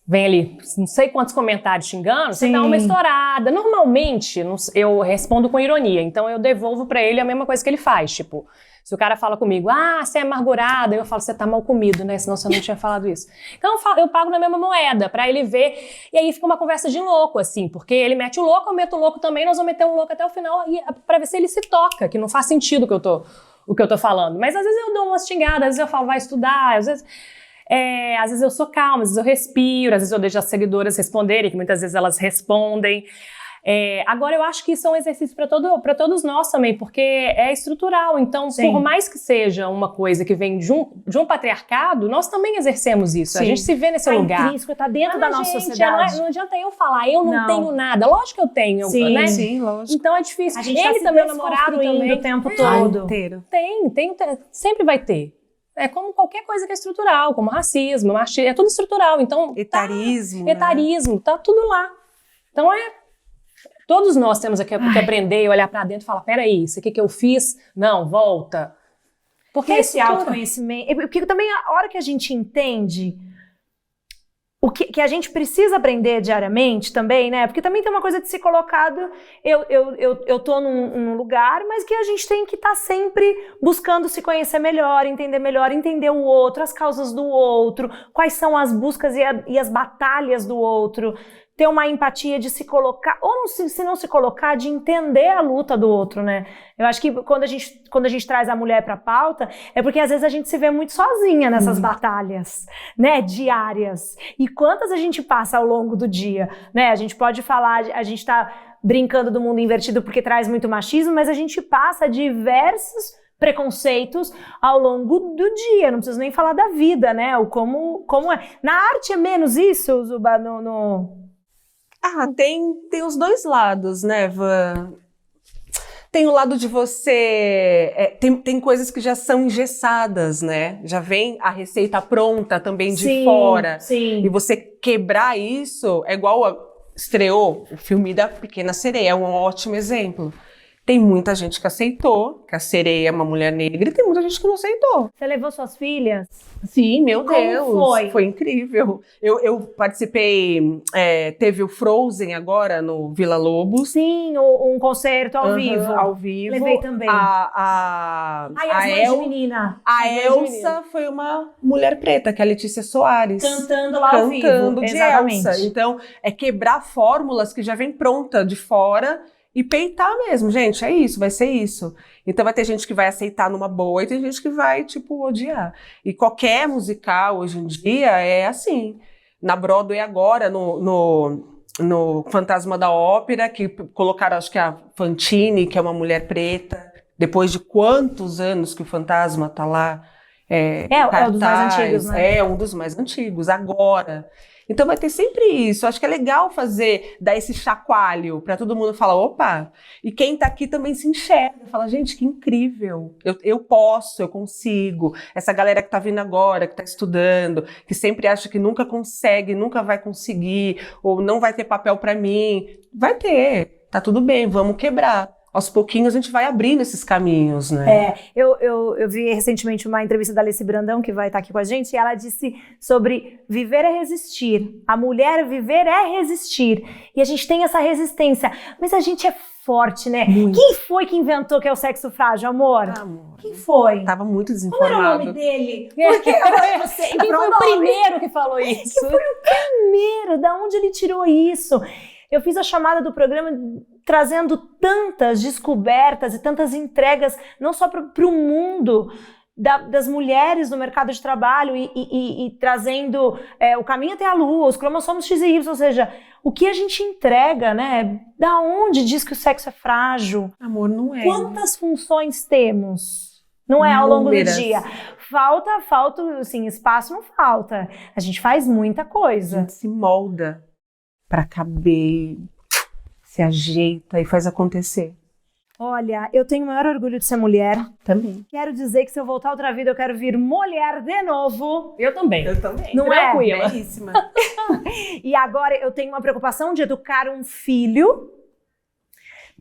vem ali, não sei quantos comentários xingando, Sim. Você dá uma estourada. Normalmente, eu respondo com ironia. Então, eu devolvo pra ele a mesma coisa que ele faz. Tipo, se o cara fala comigo, você é amargurada, eu falo, você tá mal comido, né? Senão você não tinha falado isso. Então, eu pago na mesma moeda, pra ele ver. E aí fica uma conversa de louco, assim. Porque ele mete o louco, eu meto o louco também, nós vamos meter o louco até o final, pra ver se ele se toca, que não faz sentido o que eu tô falando. Mas às vezes eu dou umas xingadas, às vezes eu falo, vai estudar, às vezes eu sou calma, às vezes eu respiro, às vezes eu deixo as seguidoras responderem, que muitas vezes elas respondem. Agora eu acho que isso é um exercício para todos nós também, porque é estrutural. Então, Sim. Por mais que seja uma coisa que vem de um patriarcado, nós também exercemos isso. Sim. A gente se vê nesse lugar. Intrínseco, tá dentro da nossa sociedade. Não adianta eu falar, eu não tenho nada. Lógico que eu tenho, Sim, né? Sim, lógico. Então é difícil. A gente ele também é namorado também o tempo todo. Inteiro. Tem, sempre vai ter. É como qualquer coisa que é estrutural, como racismo, machismo, é tudo estrutural. Então, etarismo, tá tudo lá. Então todos nós temos que aprender e olhar pra dentro e falar, peraí, isso aqui que eu fiz, não, volta. Porque esse autoconhecimento, porque também a hora que a gente entende o que a gente precisa aprender diariamente também, né? Porque também tem uma coisa de ser colocado, eu tô num lugar, mas que a gente tem que estar sempre buscando se conhecer melhor, entender o outro, as causas do outro, quais são as buscas e as batalhas do outro. ter uma empatia de se colocar, ou não, se não se colocar, de entender a luta do outro, né? Eu acho que quando a gente traz a mulher pra pauta, é porque às vezes a gente se vê muito sozinha nessas batalhas, né, diárias. E quantas a gente passa ao longo do dia, né? A gente pode falar, a gente tá brincando do mundo invertido porque traz muito machismo, mas a gente passa diversos preconceitos ao longo do dia, não preciso nem falar da vida, né? O como é. Na arte é menos isso, Zuba, Tem os dois lados, né, Van? Tem o lado de você... tem coisas que já são engessadas, né? Já vem a receita pronta também de fora. Sim. E você quebrar isso é igual estreou o filme da Pequena Sereia, é um ótimo exemplo. Tem muita gente que aceitou que a sereia é uma mulher negra e tem muita gente que não aceitou. Você levou suas filhas? Sim, meu Como Deus. foi? Foi incrível. Eu participei, teve o Frozen agora no Vila Lobos. Sim, um concerto ao vivo. Ao vivo. Levei também. As mães de menina. A Elsa foi uma mulher preta, que é a Letícia Soares. Cantando lá ao vivo. Cantando de Exatamente. Elsa. Então, é quebrar fórmulas que já vem pronta de fora e peitar mesmo. Gente, é isso, vai ser isso. Então vai ter gente que vai aceitar numa boa e tem gente que vai, odiar. E qualquer musical hoje em dia é assim. Na Broadway agora, no Fantasma da Ópera, que colocaram, acho que a Fantine, que é uma mulher preta, depois de quantos anos que o Fantasma tá lá. É um dos mais antigos, né? É um dos mais antigos, agora. Então vai ter sempre isso. Acho que é legal dar esse chacoalho para todo mundo falar, opa, e quem tá aqui também se enxerga, fala, gente, que incrível, eu posso, eu consigo. Essa galera que tá vindo agora, que tá estudando, que sempre acha que nunca consegue, nunca vai conseguir, ou não vai ter papel para mim, vai ter, tá tudo bem, vamos quebrar. Aos pouquinhos a gente vai abrindo esses caminhos, né? Eu vi recentemente uma entrevista da Alice Brandão, que vai estar aqui com a gente, e ela disse sobre viver é resistir. A mulher viver é resistir. E a gente tem essa resistência. Mas a gente é forte, né? Muito. Quem foi que inventou que é o sexo frágil, amor? Quem foi? Tava muito Qual desinformado. era o nome dele? Porque eu sei. Quem foi o primeiro que falou isso? Quem foi o primeiro? Da onde ele tirou isso? Eu fiz a chamada do programa trazendo tantas descobertas e tantas entregas, não só para o mundo das mulheres no mercado de trabalho e trazendo o caminho até a lua, os cromossomos X e Y, ou seja, o que a gente entrega, né? Da onde diz que o sexo é frágil? Amor, não é. Quantas funções temos? Não é ao longo do dia. Falta, assim, espaço não falta. A gente faz muita coisa. A gente se molda para caber, se ajeita e faz acontecer. Olha, eu tenho o maior orgulho de ser mulher. Também. Quero dizer que se eu voltar outra vida, eu quero vir mulher de novo. Eu também. Não é? Tranquila. Belíssima. E agora eu tenho uma preocupação de educar um filho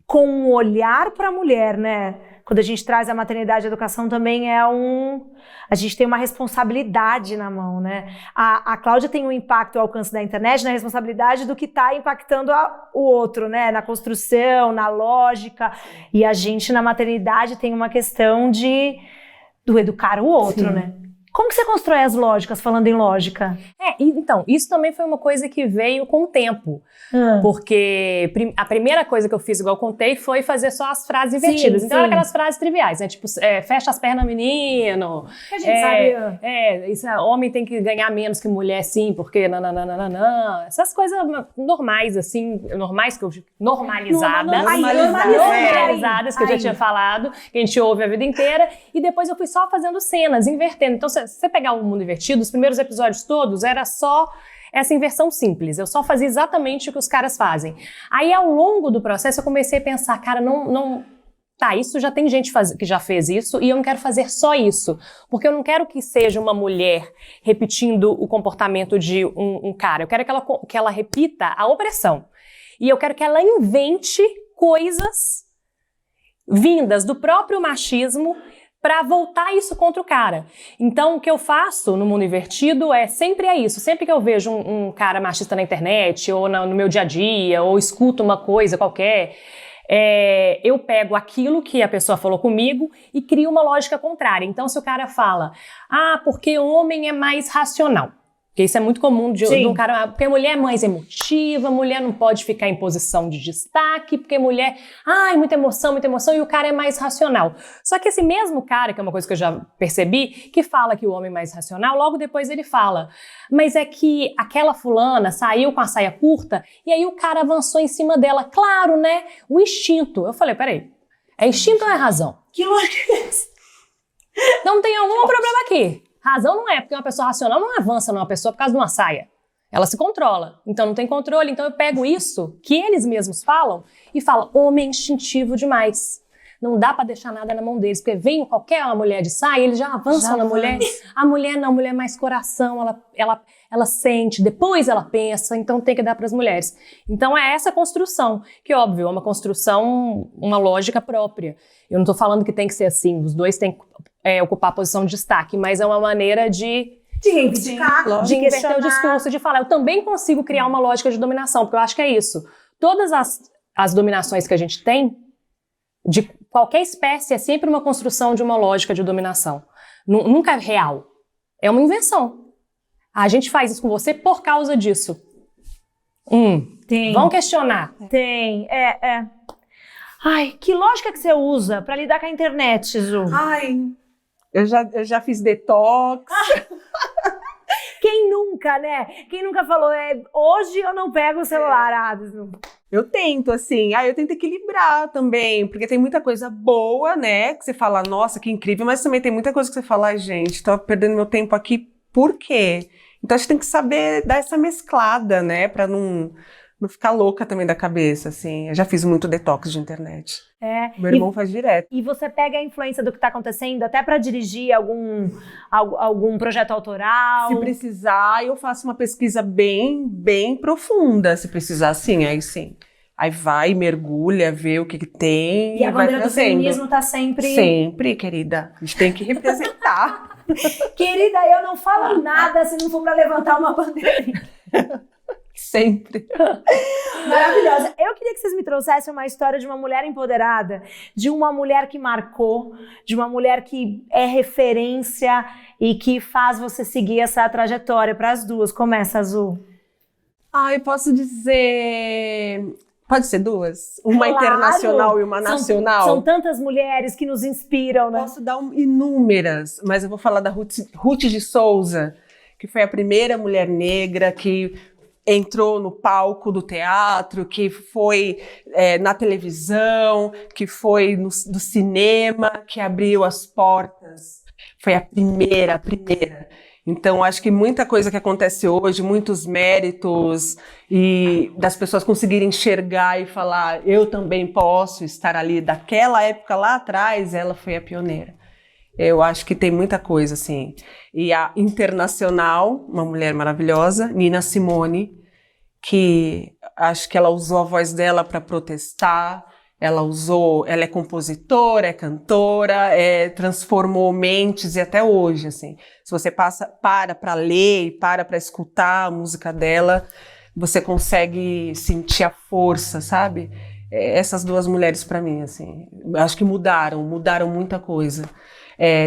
com um olhar para a mulher, né? Quando a gente traz a maternidade e a educação também a gente tem uma responsabilidade na mão, né? A Cláudia tem um impacto ao alcance da internet na responsabilidade do que está impactando o outro, né? Na construção, na lógica. E a gente na maternidade tem uma questão do educar o outro, né? Como que você constrói as lógicas, falando em lógica? Então, isso também foi uma coisa que veio com o tempo. Porque a primeira coisa que eu fiz, igual eu contei, foi fazer só as frases invertidas. Então, eram aquelas frases triviais, né? Tipo, fecha as pernas, menino. Que a gente sabe. Isso, homem tem que ganhar menos que mulher, sim, porque nananana. Essas coisas normais, assim, normalizadas. Normalizadas, que eu já tinha falado, que a gente ouve a vida inteira. E depois eu fui só fazendo cenas, invertendo. Então, se você pegar o Mundo Invertido, os primeiros episódios todos, era só essa inversão simples. Eu só fazia exatamente o que os caras fazem. Aí, ao longo do processo, eu comecei a pensar, cara, tá, isso já tem gente que já fez isso e eu não quero fazer só isso. Porque eu não quero que seja uma mulher repetindo o comportamento de um cara. Eu quero que ela repita a opressão. E eu quero que ela invente coisas vindas do próprio machismo para voltar isso contra o cara. Então, o que eu faço no Mundo Invertido sempre isso. Sempre que eu vejo um cara machista na internet, ou no meu dia a dia, ou escuto uma coisa qualquer, eu pego aquilo que a pessoa falou comigo e crio uma lógica contrária. Então, se o cara fala, porque o homem é mais racional. Porque isso é muito comum de Sim. um cara... Porque a mulher é mais emotiva, a mulher não pode ficar em posição de destaque, porque a mulher... Ai, muita emoção, e o cara é mais racional. Só que esse mesmo cara, que é uma coisa que eu já percebi, que fala que o homem é mais racional, logo depois ele fala, mas é que aquela fulana saiu com a saia curta e aí o cara avançou em cima dela. Claro, né? O instinto. Eu falei, peraí, é instinto ou é razão? Que lógica é essa? Não tem algum problema aqui. Razão não é, porque uma pessoa racional não avança numa pessoa por causa de uma saia. Ela se controla. Então não tem controle. Então eu pego isso que eles mesmos falam e falo, homem é instintivo demais. Não dá pra deixar nada na mão deles, porque vem qualquer uma mulher de saia, eles já avançam na mulher. A mulher não, a mulher é mais coração, ela sente, depois ela pensa, então tem que dar pras mulheres. Então é essa construção, que óbvio, é uma construção, uma lógica própria. Eu não tô falando que tem que ser assim, os dois têm que ocupar a posição de destaque, mas é uma maneira de reivindicar, de inverter o discurso, de falar, eu também consigo criar uma lógica de dominação, porque eu acho que é isso. Todas as dominações que a gente tem, de qualquer espécie, é sempre uma construção de uma lógica de dominação. Nunca é real. É uma invenção. A gente faz isso com você por causa disso. Tem. Vão questionar. Tem, Ai, que lógica que você usa pra lidar com a internet, Zu? Ai, eu já fiz detox. Quem nunca, né? Quem nunca falou, hoje eu não pego o celular, Adson? Eu tento, assim, eu tento equilibrar também, porque tem muita coisa boa, né, que você fala, nossa, que incrível, mas também tem muita coisa que você fala, ai, gente, tô perdendo meu tempo aqui, por quê? Então a gente tem que saber dar essa mesclada, né, pra não ficar louca também da cabeça, assim. Eu já fiz muito detox de internet. Meu irmão faz direto. E você pega a influência do que tá acontecendo até pra dirigir algum projeto autoral? Se precisar, eu faço uma pesquisa bem profunda, se precisar, sim, aí sim. Aí vai, mergulha, vê o que tem e a vai bandeira do trazendo. feminismo tá sempre... Sempre, querida. A gente tem que representar. Querida, eu não falo nada se não for pra levantar uma bandeirinha. Sempre. Maravilhosa. Eu queria que vocês me trouxessem uma história de uma mulher empoderada, de uma mulher que marcou, de uma mulher que é referência e que faz você seguir essa trajetória. Para as duas. Começa, Azul. Eu posso dizer... Pode ser duas? Uma Claro. Internacional e uma nacional? São tantas mulheres que nos inspiram, né? Posso dar inúmeras, mas eu vou falar da Ruth de Souza, que foi a primeira mulher negra que entrou no palco do teatro, que foi na televisão, que foi do cinema, que abriu as portas. Foi a primeira. Então, acho que muita coisa que acontece hoje, muitos méritos, e das pessoas conseguirem enxergar e falar, eu também posso estar ali. Daquela época lá atrás, ela foi a pioneira. Eu acho que tem muita coisa, assim. E a internacional, uma mulher maravilhosa, Nina Simone, que acho que ela usou a voz dela para protestar, ela é compositora, é cantora, transformou mentes e até hoje, assim. Se você para ler e para escutar a música dela, você consegue sentir a força, sabe? Essas duas mulheres para mim, assim, acho que mudaram muita coisa.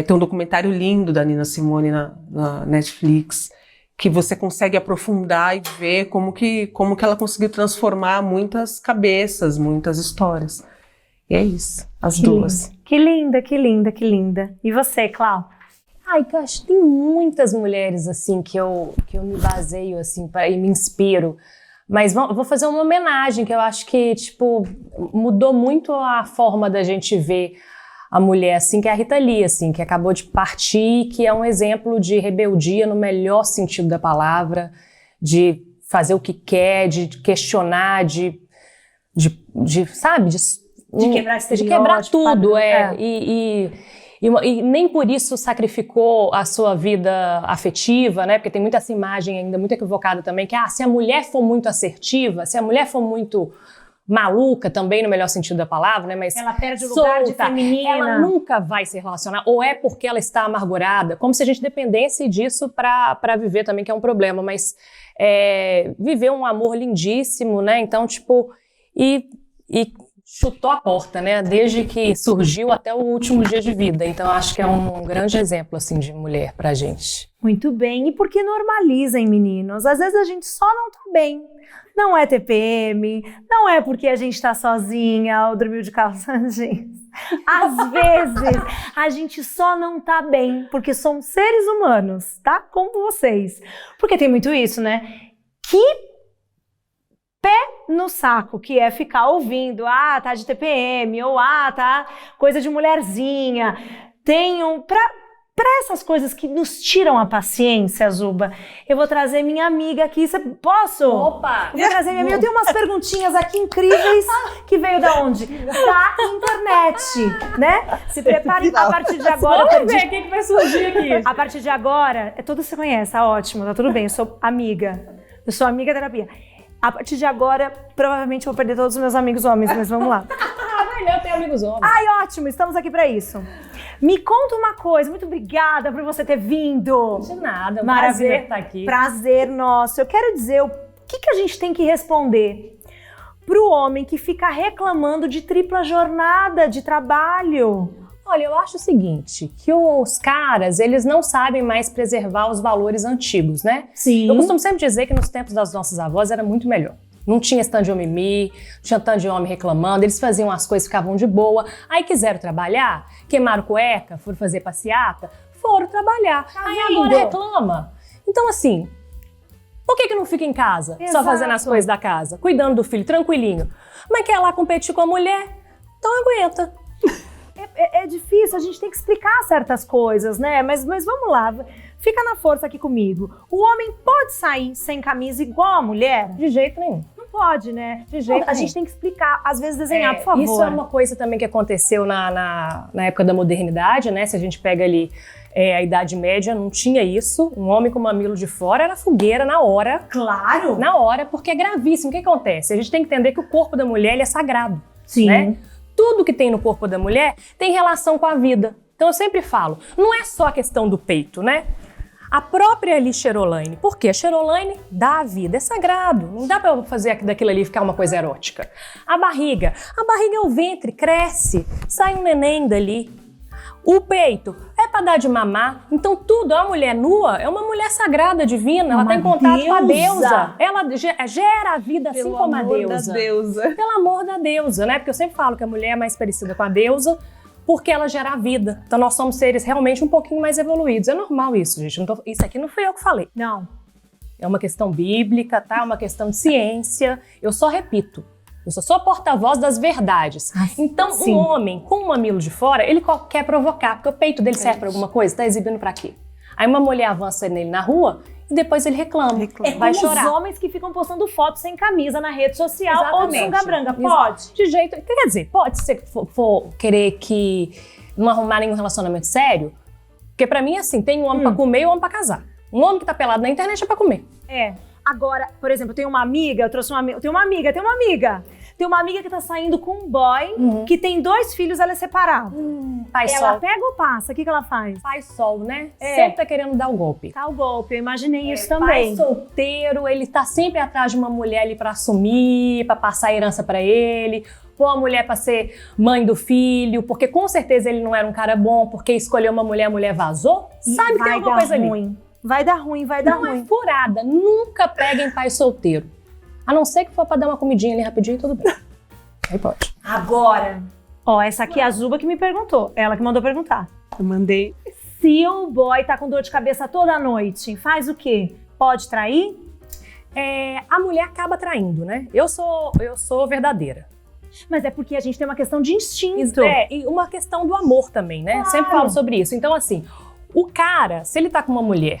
Tem um documentário lindo da Nina Simone na Netflix, que você consegue aprofundar e ver como que ela conseguiu transformar muitas cabeças, muitas histórias. E é isso, as duas. Que linda. E você, Clau? Que eu acho que tem muitas mulheres, assim, que eu me baseio, assim, e me inspiro. Mas vou fazer uma homenagem, que eu acho que, tipo, mudou muito a forma da gente ver a mulher, assim, que é a Rita Lee, assim, que acabou de partir, que é um exemplo de rebeldia no melhor sentido da palavra, de fazer o que quer, de questionar, sabe? De quebrar estereótipos. De quebrar tudo, padrão. E nem por isso sacrificou a sua vida afetiva, né? Porque tem muita essa imagem ainda muito equivocada também, que se a mulher for muito assertiva, se a mulher for muito maluca também, no melhor sentido da palavra, né? Mas ela perde o lugar de feminina. Ela nunca vai se relacionar, ou é porque ela está amargurada, como se a gente dependesse disso para viver também, que é um problema, mas viver um amor lindíssimo, né? Então, tipo, e chutou a porta, né? Desde que surgiu até o último dia de vida. Então, acho que é um grande exemplo, assim, de mulher pra gente. Muito bem. E porque normalizem, meninos? Às vezes a gente só não tá bem. Não é TPM, não é porque a gente tá sozinha ou dormiu de calça jeans. Às vezes a gente só não tá bem porque somos seres humanos, tá? Como vocês. Porque tem muito isso, né? Que pé no saco que é ficar ouvindo, tá de TPM, ou tá coisa de mulherzinha. Pra essas coisas que nos tiram a paciência, Zuba, eu vou trazer minha amiga aqui. Posso? Opa! Eu vou trazer minha amiga. Eu tenho umas perguntinhas aqui incríveis que veio da onde? Da internet, né? Se prepare a partir de agora. Vamos ver o que vai surgir aqui. A partir de agora, todos você conhece, tá ótimo, tá tudo bem, eu sou amiga. Eu sou amiga terapia. A partir de agora, provavelmente eu vou perder todos os meus amigos homens, mas vamos lá. Eu tenho amigos homens. Ai, ótimo, estamos aqui pra isso. Me conta uma coisa, muito obrigada por você ter vindo. De nada, Maravilha. prazer estar aqui. Prazer nosso. Eu quero dizer, o que a gente tem que responder pro homem que fica reclamando de tripla jornada de trabalho? Olha, eu acho o seguinte, que os caras, eles não sabem mais preservar os valores antigos, né? Sim. Eu costumo sempre dizer que nos tempos das nossas avós era muito melhor. Não tinha esse tanto de mimimi, não tinha tanto de homem reclamando, eles faziam as coisas, ficavam de boa. Aí quiseram trabalhar, queimaram cueca, foram fazer passeata, foram trabalhar. Aí agora reclama. Então assim, por que não fica em casa, só fazendo as coisas da casa, cuidando do filho, tranquilinho? Mas quer lá competir com a mulher? Então aguenta. É difícil, a gente tem que explicar certas coisas, né? Mas vamos lá, fica na força aqui comigo. O homem pode sair sem camisa igual a mulher? De jeito nenhum. Não pode, né? De jeito A nenhum. gente tem que explicar, às vezes desenhar, por favor. Isso é uma coisa também que aconteceu na época da modernidade, né? Se a gente pega ali a Idade Média, não tinha isso. Um homem com mamilo de fora era fogueira na hora. Claro! Na hora, porque é gravíssimo. O que acontece? A gente tem que entender que o corpo da mulher ele é sagrado. Sim. Né? Tudo que tem no corpo da mulher tem relação com a vida. Então eu sempre falo, não é só a questão do peito, né? A própria ali Cherolaine, porque a Cherolaine dá a vida, é sagrado, não dá pra eu fazer daquilo ali ficar uma coisa erótica. A barriga é o ventre, cresce, sai um neném dali. O peito é para dar de mamar, então tudo, a mulher nua é uma mulher sagrada, divina, ela tem contato com a deusa. Ela gera a vida assim como a deusa. Pelo amor da deusa, né? Porque eu sempre falo que a mulher é mais parecida com a deusa porque ela gera a vida. Então nós somos seres realmente um pouquinho mais evoluídos. É normal isso, gente. Isso aqui não fui eu que falei. Não. É uma questão bíblica, tá? É uma questão de ciência. Eu só repito. Eu só sou a porta-voz das verdades. Então, sim. Um homem com um mamilo de fora, ele quer provocar, porque o peito dele serve pra alguma coisa, tá exibindo pra quê? Aí uma mulher avança nele na rua e depois ele reclama. É vai como chorar. os homens que ficam postando fotos sem camisa na rede social. Exatamente. Ou de sunga branca. Pode? De jeito... Quer dizer, pode ser que for querer que não arrumar nenhum relacionamento sério, porque pra mim, assim, tem um homem pra comer e um homem pra casar. Um homem que tá pelado na internet é pra comer. É. Agora, por exemplo, eu tenho uma amiga, eu trouxe uma amiga. Tem uma amiga que tá saindo com um boy que tem 2 filhos, ela é separada. Pai Ela sol. pega ou passa? O que ela faz? Pai sol, né? É. Sempre tá querendo dar o golpe. Tá o golpe, eu imaginei isso Pai também. solteiro, ele tá sempre atrás de uma mulher ali pra assumir, pra passar a herança pra ele, pôr a mulher pra ser mãe do filho, porque com certeza ele não era um cara bom, porque escolheu uma mulher, a mulher vazou. Sabe que tem alguma coisa ali. Vai dar ruim, vai dar Não ruim. é furada, nunca peguem pai solteiro. A não ser que for pra dar uma comidinha ali rapidinho, tudo bem. Aí pode. Agora, ó, essa aqui é a Zuba que me perguntou, ela que mandou perguntar. Eu mandei. Se o boy tá com dor de cabeça toda noite, faz o quê? Pode trair? A mulher acaba traindo, né? Eu sou verdadeira. Mas é porque a gente tem uma questão de instinto. E uma questão do amor também, né? Claro. Sempre falo sobre isso. Então, assim, o cara, se ele tá com uma mulher,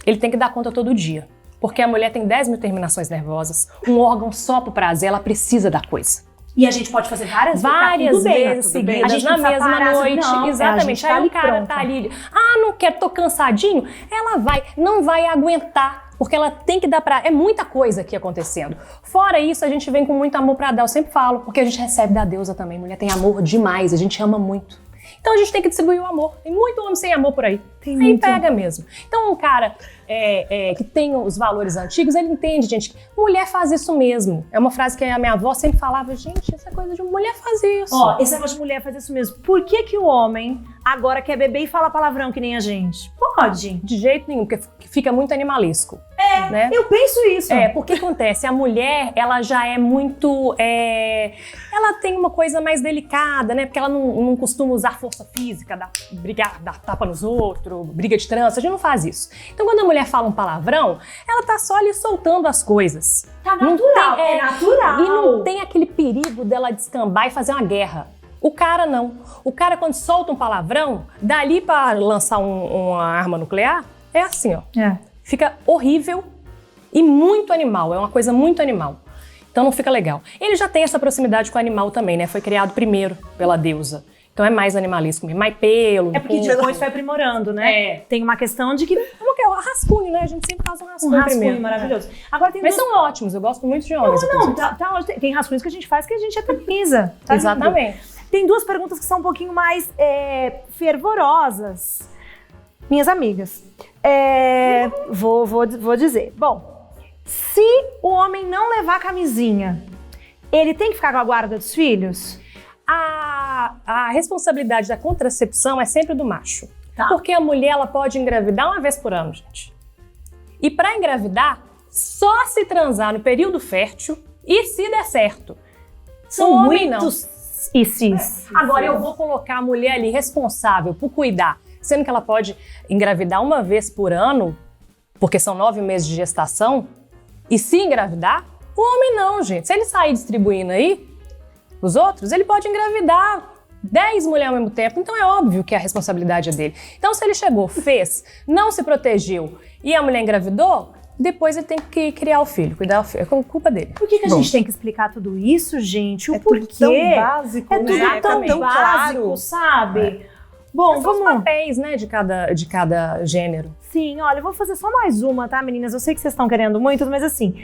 ele tem que dar conta todo dia. Porque a mulher tem 10 mil terminações nervosas, um órgão só pro prazer, ela precisa da coisa. E a gente pode fazer várias Várias vezes tudo bem. seguidas, A gente na não precisa mesma parar, noite. não, Exatamente. a gente tá Aí ali o cara pronta. tá ali, não quero, tô cansadinho. Ela não vai aguentar, porque ela tem que dar é muita coisa aqui acontecendo. Fora isso, a gente vem com muito amor pra dar, eu sempre falo, porque a gente recebe da deusa também. Mulher tem amor demais, a gente ama muito. Então a gente tem que distribuir o amor. Tem muito homem sem amor por aí. Tem Aí muito. pega mesmo. Então um cara que tem os valores antigos, ele entende, gente, mulher faz isso mesmo. É uma frase que a minha avó sempre falava, gente, essa coisa de mulher faz isso. Ó, esse negócio de mulher faz isso mesmo. Por que que o homem agora quer beber e fala palavrão que nem a gente? Pode. De jeito nenhum, porque fica muito animalesco. Né? Eu penso isso. Porque acontece, a mulher, ela já é muito, ela tem uma coisa mais delicada, né? Porque ela não costuma usar força física, dar tapa nos outros, briga de trânsito, a gente não faz isso. Então quando a mulher fala um palavrão, ela tá só ali soltando as coisas. Tá Não natural, tem- é natural. E não tem aquele perigo dela descambar e fazer uma guerra. O cara não. O cara quando solta um palavrão, dali pra lançar uma arma nuclear, é assim, ó. Fica horrível e muito animal, é uma coisa muito animal. Então não fica legal. Ele já tem essa proximidade com o animal também, né? Foi criado primeiro pela deusa. Então é mais animalesco, mais pelo. É porque depois foi aprimorando, né? Tem uma questão de que... Como que é? O rascunho, né? A gente sempre faz um Um rascunho, rascunho primeiro. maravilhoso. Agora tem Mas duas... são ótimos, eu gosto muito de homens. Não, inclusive. tá ótimo. Tem rascunhos que a gente faz que a gente eterniza. Tá lindo. Exatamente. Tem duas perguntas que são um pouquinho mais fervorosas. Minhas amigas. Vou dizer. Bom, se o homem não levar camisinha, ele tem que ficar com a guarda dos filhos? A responsabilidade da contracepção é sempre do macho. Tá. Porque a mulher ela pode engravidar uma vez por ano, gente. E para engravidar, só se transar no período fértil e se der certo. São O homem muitos e cis. Agora eu vou colocar a mulher ali responsável por cuidar, sendo que ela pode engravidar uma vez por ano, porque são 9 meses de gestação, e se engravidar, o homem não, gente. Se ele sair distribuindo aí, os outros, ele pode engravidar 10 mulheres ao mesmo tempo, então é óbvio que a responsabilidade é dele. Então se ele chegou, fez, não se protegeu e a mulher engravidou, depois ele tem que criar o filho, cuidar do filho, é culpa dele. Por que a gente tem que explicar tudo isso, gente? O tudo porquê? tão básico, É tudo né? tão Tão básico, claro. sabe? Bom, São os vamos... papéis, né, de cada gênero. Sim, olha, eu vou fazer só mais uma, tá, meninas? Eu sei que vocês estão querendo muito, mas assim...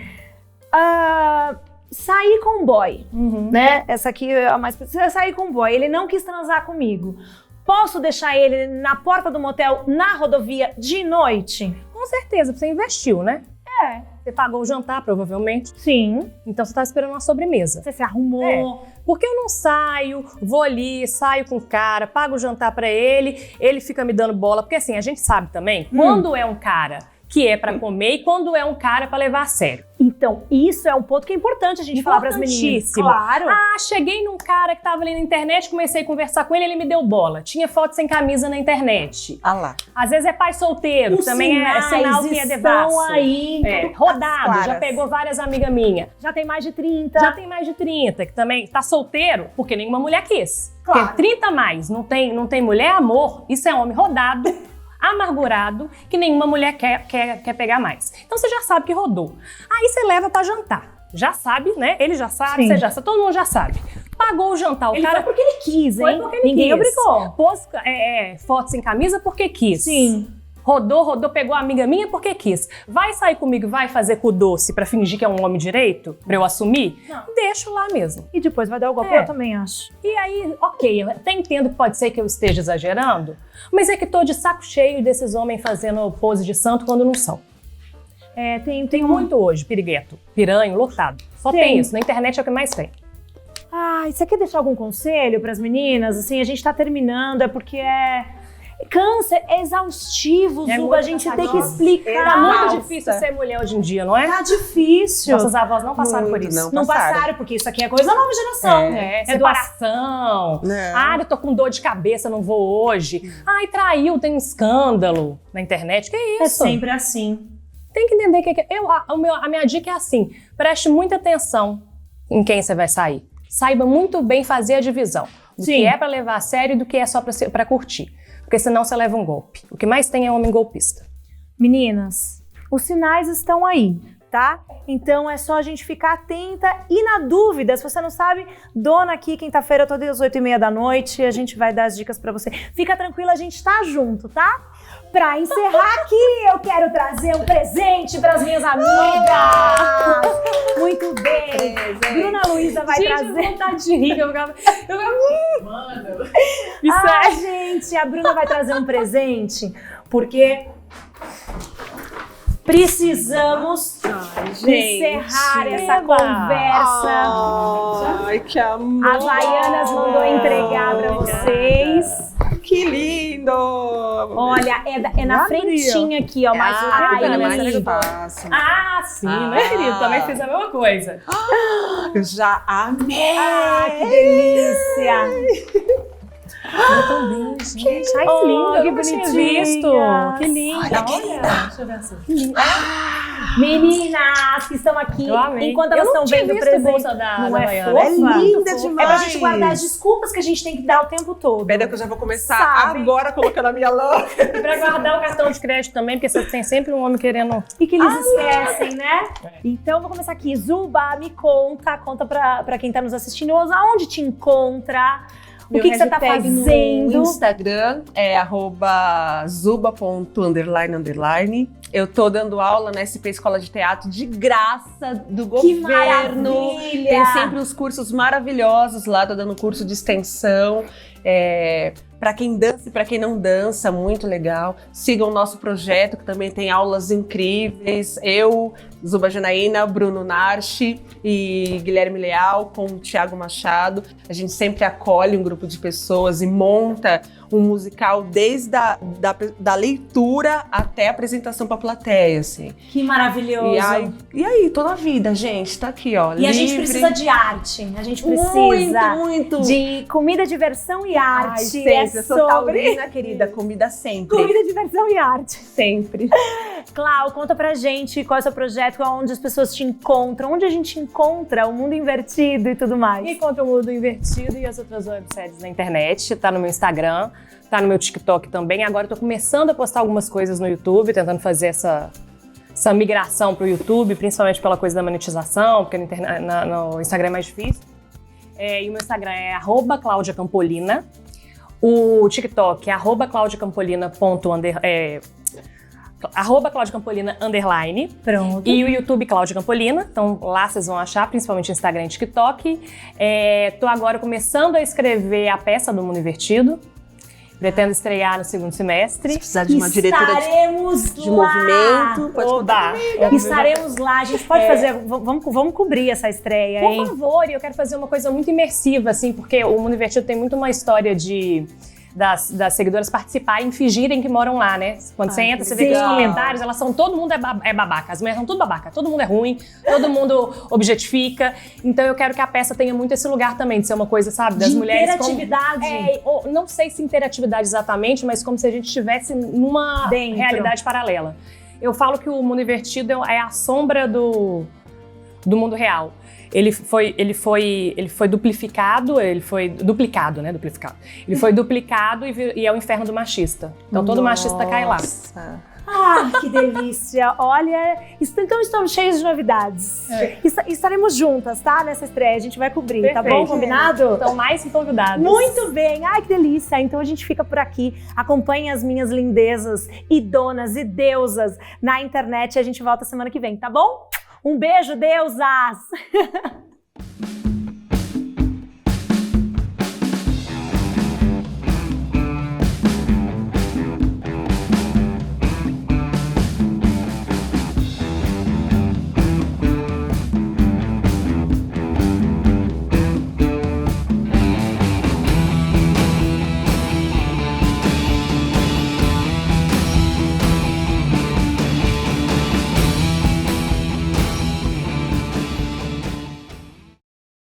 sair com um boy, né? Essa aqui é a mais... Sair com um boy, ele não quis transar comigo. Posso deixar ele na porta do motel, na rodovia, de noite? Com certeza, você investiu, né? Você pagou o jantar, provavelmente. Sim. Então você tá esperando uma sobremesa. Você se arrumou. Porque eu não saio, vou ali, saio com o cara, pago o jantar pra ele, ele fica me dando bola. Porque assim, a gente sabe também quando é um cara que é pra comer e quando é um cara pra levar a sério. Então, isso é um ponto que é importante a gente falar pras meninas. Importantíssimo. Claro. Cheguei num cara que tava ali na internet, comecei a conversar com ele, ele me deu bola. Tinha foto sem camisa na internet. Ah lá. Às vezes é pai solteiro, Os também é sinal que é estão devasso. aí. Rodado, claras. já pegou várias amigas minhas. Já tem mais de 30. Já tem mais de 30, que também tá solteiro, porque nenhuma mulher quis. Claro. Porque 30 a mais, não tem mulher, amor, isso é homem rodado, amargurado, que nenhuma mulher quer pegar mais. Então você já sabe que rodou. Aí você leva pra jantar. Já sabe, né? Ele já sabe, Sim. você já sabe, todo mundo já sabe. Pagou o jantar, o Ele cara... foi porque ele quis, Foi hein? porque ele Ninguém quis. obrigou. Pôs foto sem camisa porque quis. Sim. Rodou, pegou a amiga minha porque quis. Vai sair comigo, vai fazer com o doce pra fingir que é um homem direito? Pra eu assumir? Não. Deixa lá mesmo. E depois vai dar o golpe, É. eu também acho. E aí, ok, eu até entendo que pode ser que eu esteja exagerando, mas é que tô de saco cheio desses homens fazendo pose de santo quando não são. Tem muito hoje, pirigueto, piranho, lotado. Só tem isso, na internet é o que mais tem. Você quer deixar algum conselho pras meninas? Assim, a gente tá terminando, é porque câncer é exaustivo, É Zuba, muito a gente tem que cansativo. explicar. Tá muito Nossa. difícil ser mulher hoje em dia, não é? Tá difícil. Nossas avós não passaram por Muito, isso. Não passaram, porque isso aqui é coisa nova geração. Separação. Não. Eu tô com dor de cabeça, não vou hoje. Traiu, tem um escândalo na internet. Que isso? É sempre assim. Tem que entender que a minha dica é assim: preste muita atenção em quem você vai sair. Saiba muito bem fazer a divisão do Sim. que é pra levar a sério e do que é só pra curtir. Porque senão você leva um golpe. O que mais tem é homem golpista. Meninas, os sinais estão aí, tá? Então é só a gente ficar atenta e na dúvida, se você não sabe, dona aqui, quinta-feira, todas as 8h30 da noite, a gente vai dar as dicas pra você. Fica tranquila, a gente tá junto, tá? Pra encerrar aqui, eu quero trazer um presente pras minhas amigas. Muito bem. Bruna Luísa vai trazer. Vontade de rir, eu ficava... Ai, gente. Gente, a Bruna vai trazer um presente, porque precisamos encerrar essa conversa. Ai, que amor! A Havaianas mandou entregar para vocês. Que lindo! Olha, é na frentinha aqui, ó. Mas mais fácil. Ah, sim, né, querido? Também fiz a mesma coisa. Eu já amei! Que delícia! Eu também, gente. Ai, que lindo. Que Eu nunca tinha bonitinha. visto. Que linda. Olha, querida. Deixa eu ver assim. Que linda. Meninas que estão aqui, Eu amei. enquanto elas Eu não estão tinha vendo o visto presente, bolsa da não é Havaiana. fofa? É linda É demais. pra gente guardar as desculpas que a gente tem que dar o tempo todo. Pera que eu já vou começar Sabe? agora colocando a minha lã. E pra guardar o cartão de crédito também, porque você tem sempre um homem querendo... E que eles esquecem, né? Então, vou começar aqui. Zuba, me conta pra quem tá nos assistindo, aonde te encontra, o que você tá fazendo. No Instagram é @zuba.__. Eu tô dando aula na SP Escola de Teatro de graça do Que governo. maravilha! Tem sempre uns cursos maravilhosos lá, tô dando curso de extensão. Para quem dança e para quem não dança, muito legal. Sigam o nosso projeto, que também tem aulas incríveis. Eu, Zuba Janaína, Bruno Narchi e Guilherme Leal, com o Thiago Machado. A gente sempre acolhe um grupo de pessoas e monta um musical desde da leitura até a apresentação para a plateia, assim. Que maravilhoso. E aí, toda a vida, gente, tá aqui, ó. E a gente livre. precisa de arte, a gente precisa muito. de comida, diversão e arte. Ai, sempre. Eu sou sobre taurina, querida, comida sempre. comida, diversão e arte. Sempre. Clau, conta pra gente qual é o seu projeto, onde as pessoas te encontram, onde a gente encontra o mundo invertido e tudo mais. Encontra o Mundo Invertido e as outras webséries na internet. Tá no meu Instagram, tá no meu TikTok também. Agora eu tô começando a postar algumas coisas no YouTube, tentando fazer essa migração pro YouTube, principalmente pela coisa da monetização, porque no Instagram é mais difícil. E o meu Instagram é @ClaudiaCampolina. O TikTok é @ClaudiaCampolina. @ClaudiaCampolina _. Pronto. E o YouTube Cláudia Campolina, então lá vocês vão achar, principalmente Instagram e TikTok. Tô agora começando a escrever a peça do Mundo Invertido. Pretendo estrear no segundo semestre. Se precisar de uma diretora de movimento, pode contar comigo. Estaremos lá, a gente pode fazer, vamos cobrir essa estreia, hein? Por favor, e eu quero fazer uma coisa muito imersiva, assim, porque o Mundo Invertido tem muito uma história das seguidoras participarem e fingirem que moram lá, né? Quando você entra, você vê que os comentários, todo mundo é babaca. As mulheres são tudo babaca, todo mundo é ruim, todo mundo objetifica. Então eu quero que a peça tenha muito esse lugar também, de ser uma coisa, sabe, das mulheres. Interatividade. Não sei se interatividade exatamente, mas como se a gente estivesse numa realidade paralela. Eu falo que o Mundo Invertido é a sombra do mundo real. Ele foi duplicado, ele foi duplicado e é o inferno do machista. Então todo machista cai lá. Ah, que delícia! Olha, então estamos cheios de novidades. Estaremos juntas, tá? Nessa estreia, a gente vai cobrir, tá bom? Combinado? Então mais que convidados. Muito bem! Ai, que delícia! Então a gente fica por aqui. Acompanhe as minhas lindezas e donas e deusas na internet e a gente volta semana que vem, tá bom? Um beijo, deusas!